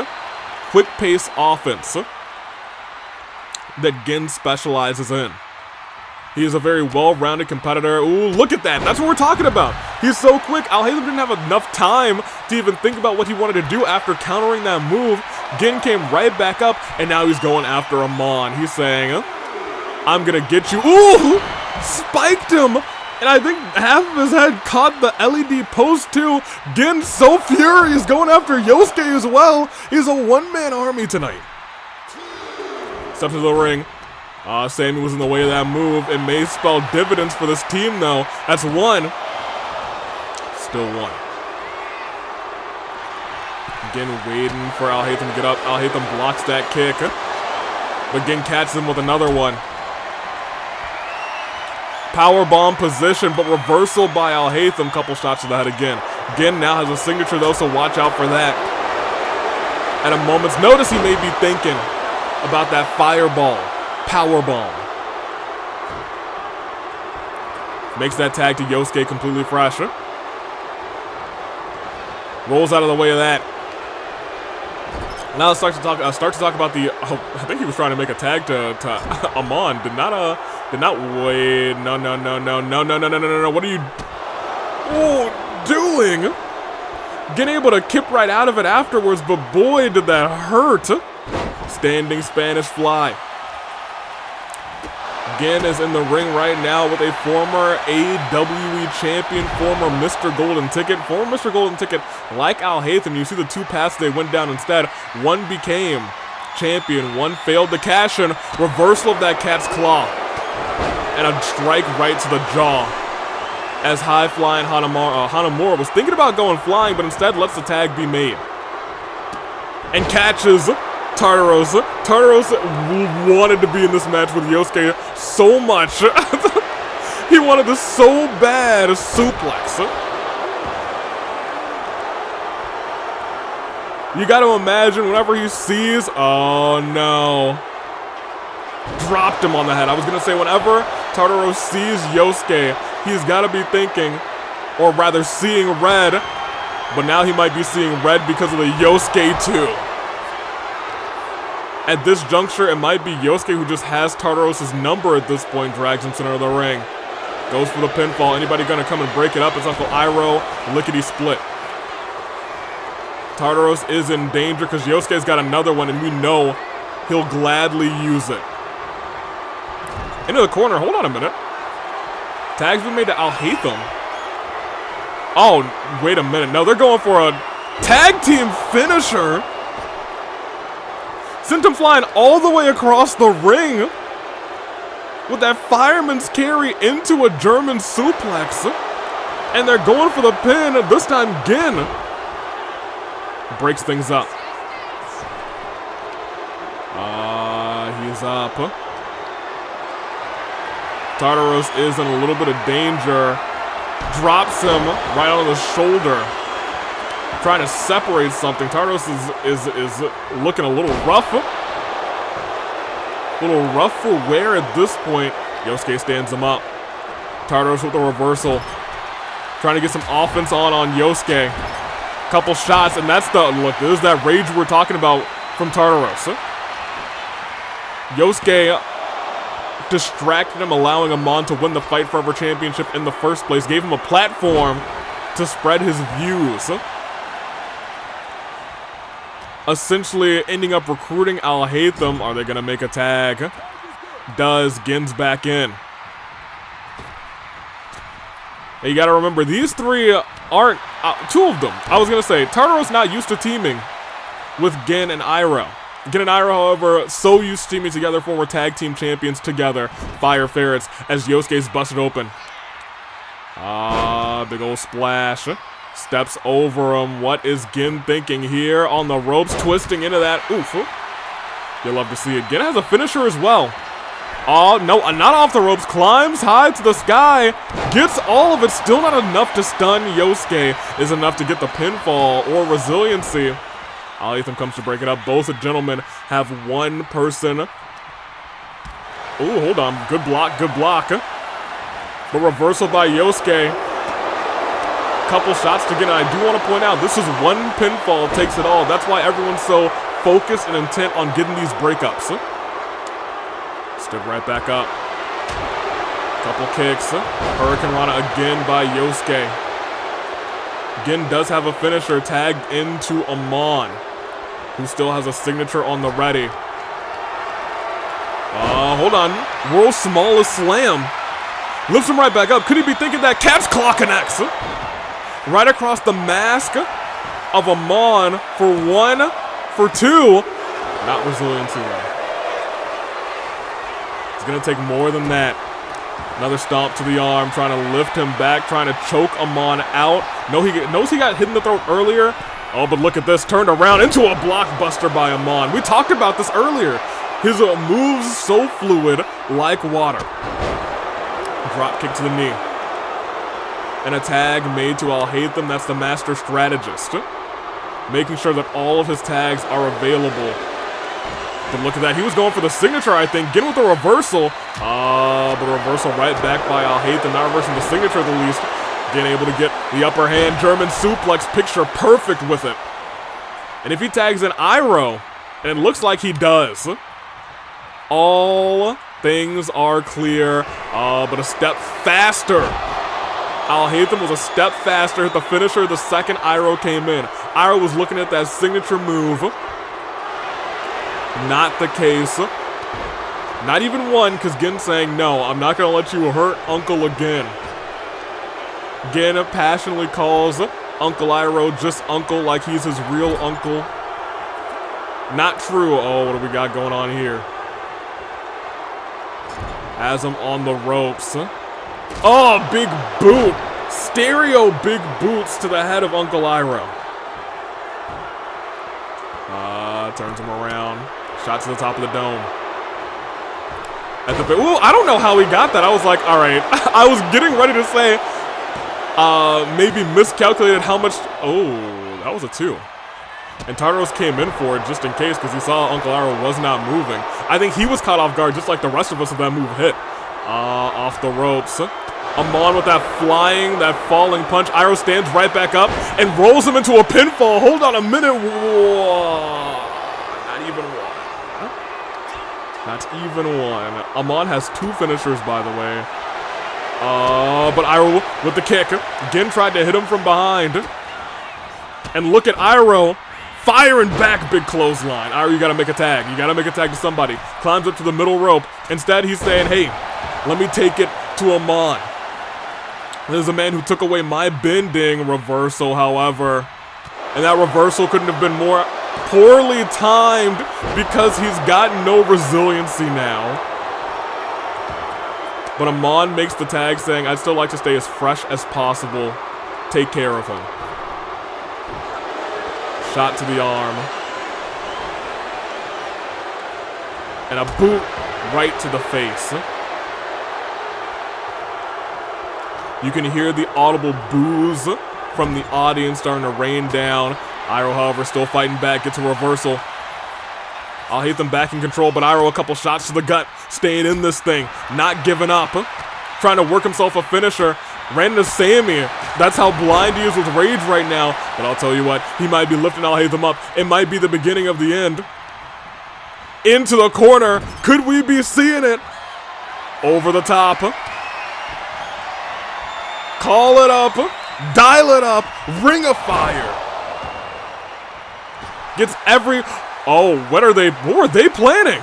quick-pace offense that Gin specializes in. He is a very well-rounded competitor. Ooh, look at that. That's what we're talking about. He's so quick. Al Haytham didn't have enough time to even think about what he wanted to do after countering that move. Gin came right back up, and now he's going after Amon. He's saying, I'm going to get you. Ooh, spiked him. And I think half of his head caught the LED post, too. Gin so furious, going after Yosuke as well. He's a one-man army tonight. Steps to the ring. Sammy was in the way of that move. It may spell dividends for this team, though. That's 1. Still 1. Again, waiting for Al Haytham to get up. Al Haytham blocks that kick. But Gin catches him with another one. Powerbomb position, but reversal by Al-Haytham. Couple shots to the head again. Gin now has a signature though, so watch out for that. At a moment's notice, he may be thinking about that fireball. Powerbomb. Makes that tag to Yosuke completely fresh. Rolls out of the way of that. Now let's start to talk about the. Oh, I think he was trying to make a tag to Amon. Did not wait. No. What are you doing? Getting able to kip right out of it afterwards, but boy, did that hurt. Standing Spanish fly. Gin is in the ring right now with a former AWE champion, former Mr. Golden Ticket. Former Mr. Golden Ticket, like Al-Haytham, you see the two paths they went down instead. One became champion, one failed to cash in. Reversal of that cat's claw. And a strike right to the jaw. As high-flying Hanamura was thinking about going flying, but instead lets the tag be made. And catches Tartaros. Tartaros wanted to be in this match with Yosuke so much. He wanted to so bad suplex. You got to imagine whenever he sees, oh no. Dropped him on the head. I was going to say whenever Tartaros sees Yosuke, he's got to be thinking, or rather seeing red, but now he might be seeing red because of the Yosuke too. At this juncture, it might be Yosuke who just has Tartaros' number at this point, drags him center of the ring. Goes for the pinfall. Anybody gonna come and break it up? It's Uncle Iroh, lickety split. Tartaros is in danger because Yosuke's got another one and we know he'll gladly use it. Into the corner, hold on a minute. Tag's been made to Al-Haytham. Oh, wait a minute. No, they're going for a tag team finisher. Sent him flying all the way across the ring with that fireman's carry into a German suplex. And they're going for the pin. This time, Gin breaks things up. He's up. Tartaros is in a little bit of danger. Drops him right on the shoulder. Trying to separate something. Tartaros is looking a little rough. A little rough for wear at this point. Yosuke stands him up. Tartaros with a reversal. Trying to get some offense on Yosuke. Couple shots, and that's the look. This is that rage we're talking about from Tartaros. Yosuke distracted him, allowing Amon to win the Fight Forever Championship in the first place. Gave him a platform to spread his views. Essentially ending up recruiting Al-Haytham. Are they going to make a tag? Does. Gin's back in. And you got to remember, these three aren't... two of them. I was going to say, Tartaros not used to teaming with Gin and Iroh. Gin and Iroh, however, so used to teaming together, former tag team champions together. Fire Ferrets as Yosuke's busted open. Big old splash. Steps over him. What is Gin thinking here? On the ropes, twisting into that. Oof. You'll love to see it. Gin has a finisher as well. Oh, no, not off the ropes. Climbs high to the sky. Gets all of it. Still not enough to stun Yosuke. Is enough to get the pinfall or resiliency. Al-Haytham comes to break it up. Both gentlemen have one person. Ooh, hold on. Good block, good block. The reversal by Yosuke. Couple shots to get in. I do want to point out, this is one pinfall takes it all. That's why everyone's so focused and intent on getting these breakups. Stood right back up. Couple kicks. Hurricane Rana again by Yosuke. Gin does have a finisher tagged into Amon, who still has a signature on the ready. Hold on. World's smallest slam. Lifts him right back up. Could he be thinking that cat's claw connects? Right across the mask of Amon for one, for two. Not resiliency though. It's going to take more than that. Another stomp to the arm, trying to lift him back, trying to choke Amon out. Knows he got hit in the throat earlier. Oh, but look at this. Turned around into a blockbuster by Amon. We talked about this earlier. His moves so fluid like water. Drop kick to the knee. And a tag made to I'll Hate Them. That's the master strategist. Making sure that all of his tags are available. But look at that. He was going for the signature, I think. Getting with the reversal. But a reversal right back by I'll Hate Them. Not reversing the signature at the least. Getting able to get the upper hand. German suplex. Picture perfect with it. And if he tags in Iroh, and it looks like he does, all things are clear. But a step faster. I'll Hate Them was a step faster. Hit the finisher the second Iroh came in. Iroh was looking at that signature move. Not the case. Not even one, because Gen's saying, no, I'm not going to let you hurt Uncle again. Gen passionately calls Uncle Iroh just Uncle like he's his real uncle. Not true. Oh, what do we got going on here? Has him on the ropes. Oh, big boot. Stereo big boots to the head of Uncle Iroh. Turns him around. Shot to the top of the dome. Ooh, I don't know how he got that. I was like, all right. I was getting ready to say, maybe miscalculated how much. Oh, that was a 2. And Tartaros came in for it just in case because he saw Uncle Iroh was not moving. I think he was caught off guard just like the rest of us if that move hit. Off the ropes. Amon with that flying, that falling punch. Iroh stands right back up and rolls him into a pinfall. Hold on a minute. Whoa. Not even one. Not even one. Amon has 2 finishers, by the way. But Iroh with the kick. Gen tried to hit him from behind. And look at Iroh firing back, big clothesline. Iroh, you gotta make a tag. You gotta make a tag to somebody. Climbs up to the middle rope. Instead, he's saying, hey, let me take it to Amon. There's a man who took away my bending reversal, however. And that reversal couldn't have been more poorly timed because he's got no resiliency now. But Amon makes the tag saying, I'd still like to stay as fresh as possible. Take care of him. Shot to the arm. And a boot right to the face. You can hear the audible boos from the audience starting to rain down. Iroh, however, still fighting back, gets a reversal. I'll Hate Them back in control, but Iroh a couple shots to the gut, staying in this thing, not giving up. Trying to work himself a finisher. Ran into Sammy. That's how blind he is with rage right now. But I'll tell you what, he might be lifting I'll Hate Them up. It might be the beginning of the end. Into the corner. Could we be seeing it? Over the top. Call it up. Dial it up. Ring of Fire. Gets every... Oh, what were they planning?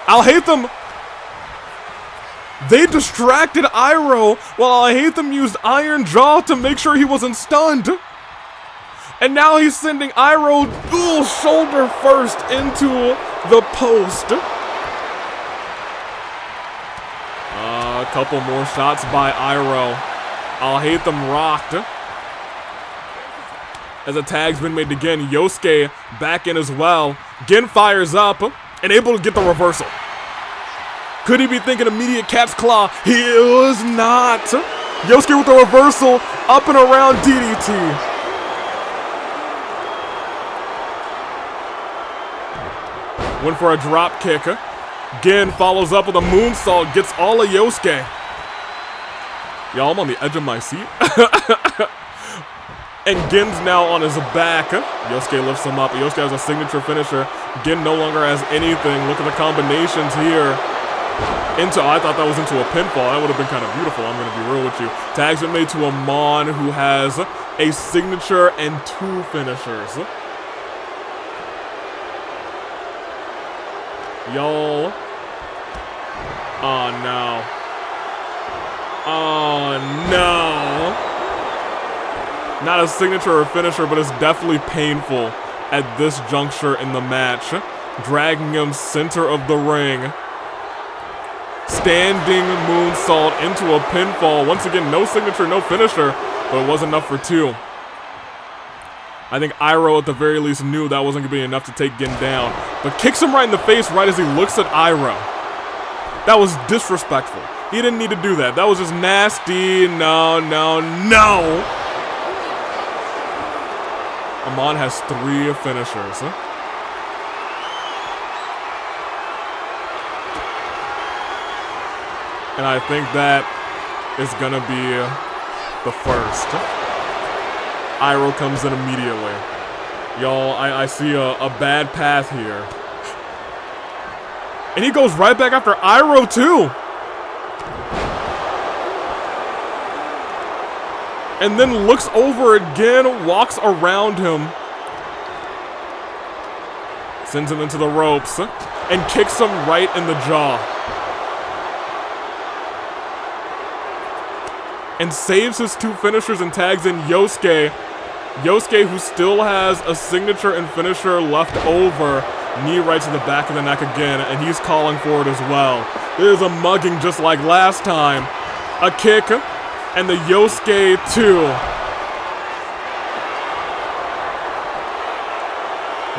I'll Hate Them... They distracted Iroh while I'll Hate Them used Iron Jaw to make sure he wasn't stunned. And now he's sending Iroh dual shoulder first into the post. A couple more shots by Iroh. I'll Hate Them rocked. As a tag's been made again, Yosuke back in as well. Gen fires up and able to get the reversal. Could he be thinking immediate cat's claw? He was not. Yosuke with the reversal, up and around DDT. Went for a drop kick. Gen follows up with a moonsault, gets all of Yosuke. Y'all, I'm on the edge of my seat. And Gen's now on his back. Yosuke lifts him up. Yosuke has a signature finisher. Gen no longer has anything. Look at the combinations here. I thought that was into a pinfall. That would have been kind of beautiful. I'm going to be real with you. Tags been made to Amon, who has a signature and 2 finishers. Y'all. Oh, no. Oh, no. Not a signature or finisher, but it's definitely painful at this juncture in the match. Dragging him center of the ring. Standing moonsault into a pinfall. Once again, no signature, no finisher, but it was enough for 2. I think Iroh at the very least knew that wasn't gonna be enough to take Gin down, but kicks him right in the face right as he looks at Iroh. That was disrespectful. He didn't need to do that. That was just nasty. No, no, no! Amon has 3 finishers. And I think that is gonna be the first. Iroh comes in immediately. Y'all, I see a bad path here. And he goes right back after Iroh too. And then looks over again, walks around him. Sends him into the ropes and kicks him right in the jaw. And saves his 2 finishers and tags in Yosuke. Yosuke, who still has a signature and finisher left over. Knee right to the back of the neck again, and he's calling for it as well. There's a mugging just like last time. A kick, and the Yosuke 2.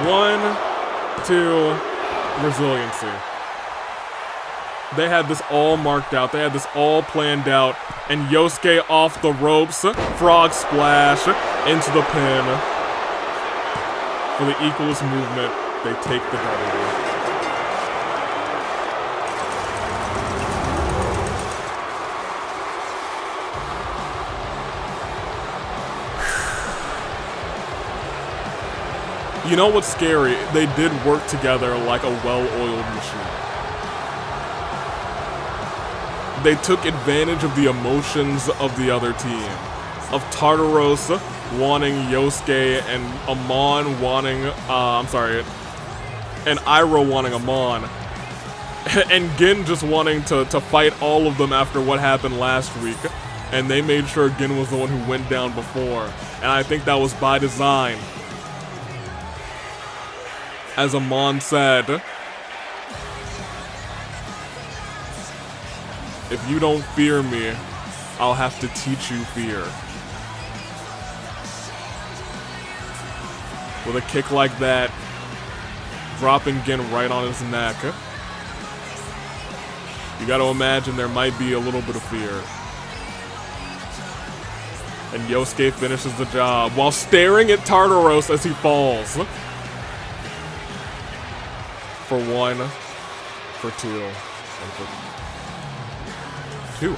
1, 2, resiliency. They had this all marked out. They had this all planned out. And Yosuke off the ropes. Frog splash into the pin. For the Equalist Movement, they take the W. You know what's scary? They did work together like a well-oiled machine. They took advantage of the emotions of the other team. Of Tartaros wanting Yosuke and Amon wanting, and Iroh wanting Amon. And Gin just wanting to fight all of them after what happened last week. And they made sure Gin was the one who went down before. And I think that was by design. As Amon said, if you don't fear me, I'll have to teach you fear. With a kick like that, dropping Gin right on his neck, you gotta imagine there might be a little bit of fear. And Yosuke finishes the job while staring at Tartaros as he falls. For 1, for 2, and for 2.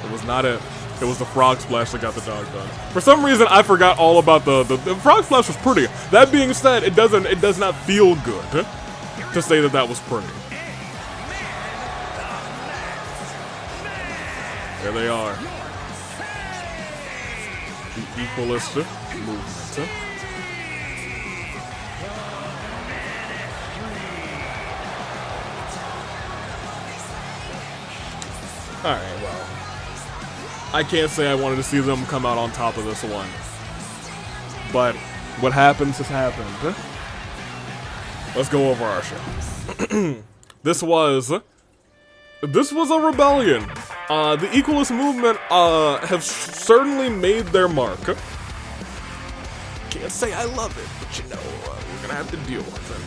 It was not it. It was the frog splash that got the dog done. For some reason, I forgot all about the frog splash was pretty. That being said, it does not feel good to say that was pretty. There they are. The Equalist Movement. Alright, well, I can't say I wanted to see them come out on top of this one. But what happens has happened. Let's go over our show. This was a rebellion. The Equalist Movement have certainly made their mark. Can't say I love it, but you know, we're gonna have to deal with it.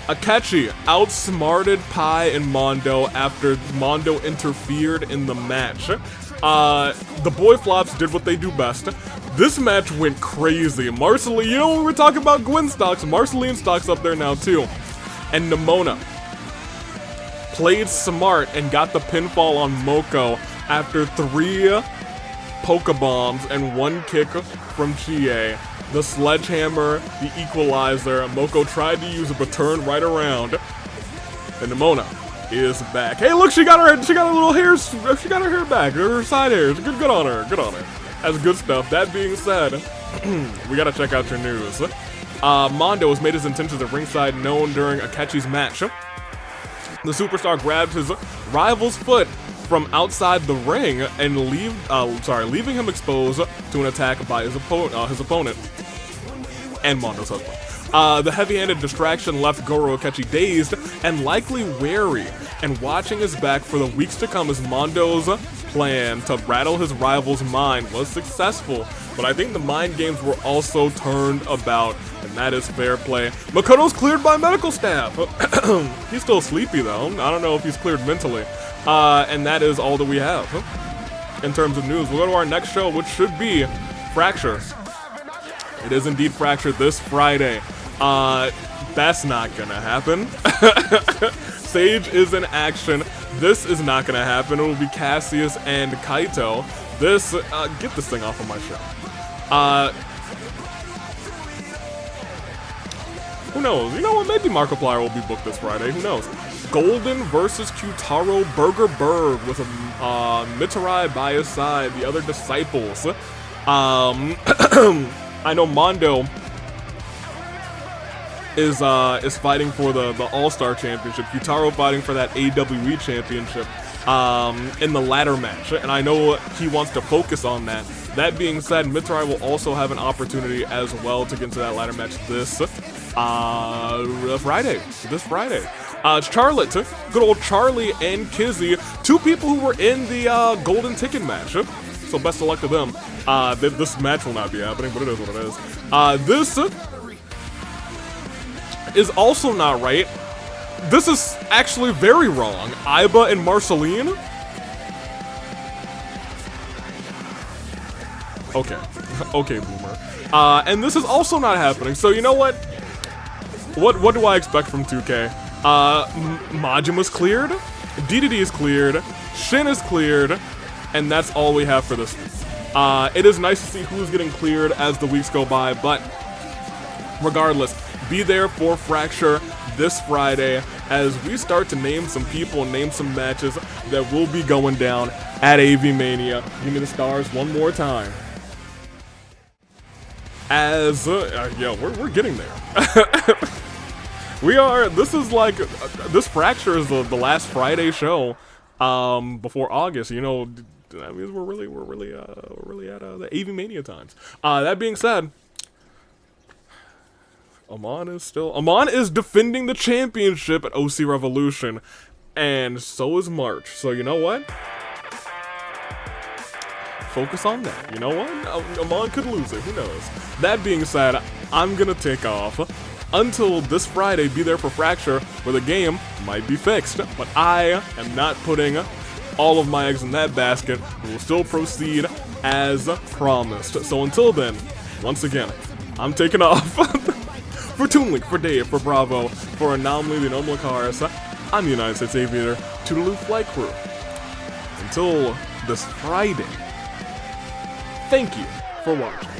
Akechi outsmarted Pai and Mondo after Mondo interfered in the match. The boy flops did what they do best. This match went crazy. Marceline, you know when we're talking about Gwen stocks, Marceline stocks up there now too. And Nemona played smart and got the pinfall on Moko after 3 Pokebombs and 1 kick from Chie. The sledgehammer, the equalizer. Moko tried to use it but turned right around. And Nemona is back. Hey, look, she got her little hairs. She got her hair back. Her side hairs. Good on her. Good on her. That's good stuff. That being said, we gotta check out your news. Mondo has made his intentions at ringside known during Akechi's match. The superstar grabbed his rival's foot from outside the ring and leaving him exposed to an attack by his opponent and Mondo's husband. The heavy-handed distraction left Goro Akechi dazed and likely wary and watching his back for the weeks to come as Mondo's plan to rattle his rival's mind was successful, but I think the mind games were also turned about, and that is fair play. Makoto's cleared by medical staff. He's still sleepy though. I don't know if he's cleared mentally. And that is all that we have in terms of news. We'll go to our next show, which should be Fracture. It is indeed Fracture this Friday. That's not gonna happen. Sage is in action. This is not gonna happen. It will be Cassius and Kaito. This, get this thing off of my show. Who knows? You know what? Maybe Markiplier will be booked this Friday. Who knows? Golden versus Kyutaro Burger Berg with Mitarai by his side. The other disciples. I know Mondo is fighting for the All-Star Championship. Kyutaro fighting for that AWE Championship in the ladder match, and I know he wants to focus on that. That being said, Mitarai will also have an opportunity as well to get into that ladder match this Friday. It's Charlotte, good old Charlie and Kizzy, two people who were in the Golden Ticket match. So best of luck to them. This match will not be happening, but it is what it is. This is also not right. This is actually very wrong. Iba and Marceline? Okay, boomer. And this is also not happening. So you know what? What do I expect from 2K? Majima's cleared, DDD is cleared, Shin is cleared, and that's all we have for this. It is nice to see who's getting cleared as the weeks go by, but regardless, be there for Fracture this Friday as we start to name some people and name some matches that will be going down at AV Mania. Give me the stars one more time. As, yeah, we're getting there. This is like, this Fracture is the last Friday show, before August, you know, that means we're really at, the AV Mania times. That being said, Amon is defending the championship at OC Revolution, and so is March. So you know what? Focus on that. You know what? Amon could lose it. Who knows? That being said, I'm gonna take off. Until this Friday, be there for Fracture, where the game might be fixed. But I am not putting all of my eggs in that basket. We will still proceed as promised. So until then, once again, I'm taking off. For Toonlink, for Dave, for Bravo, for Anomaly, the Anomaly Cars, I'm the United States Aviator, Toodaloo Flight Crew. Until this Friday, thank you for watching.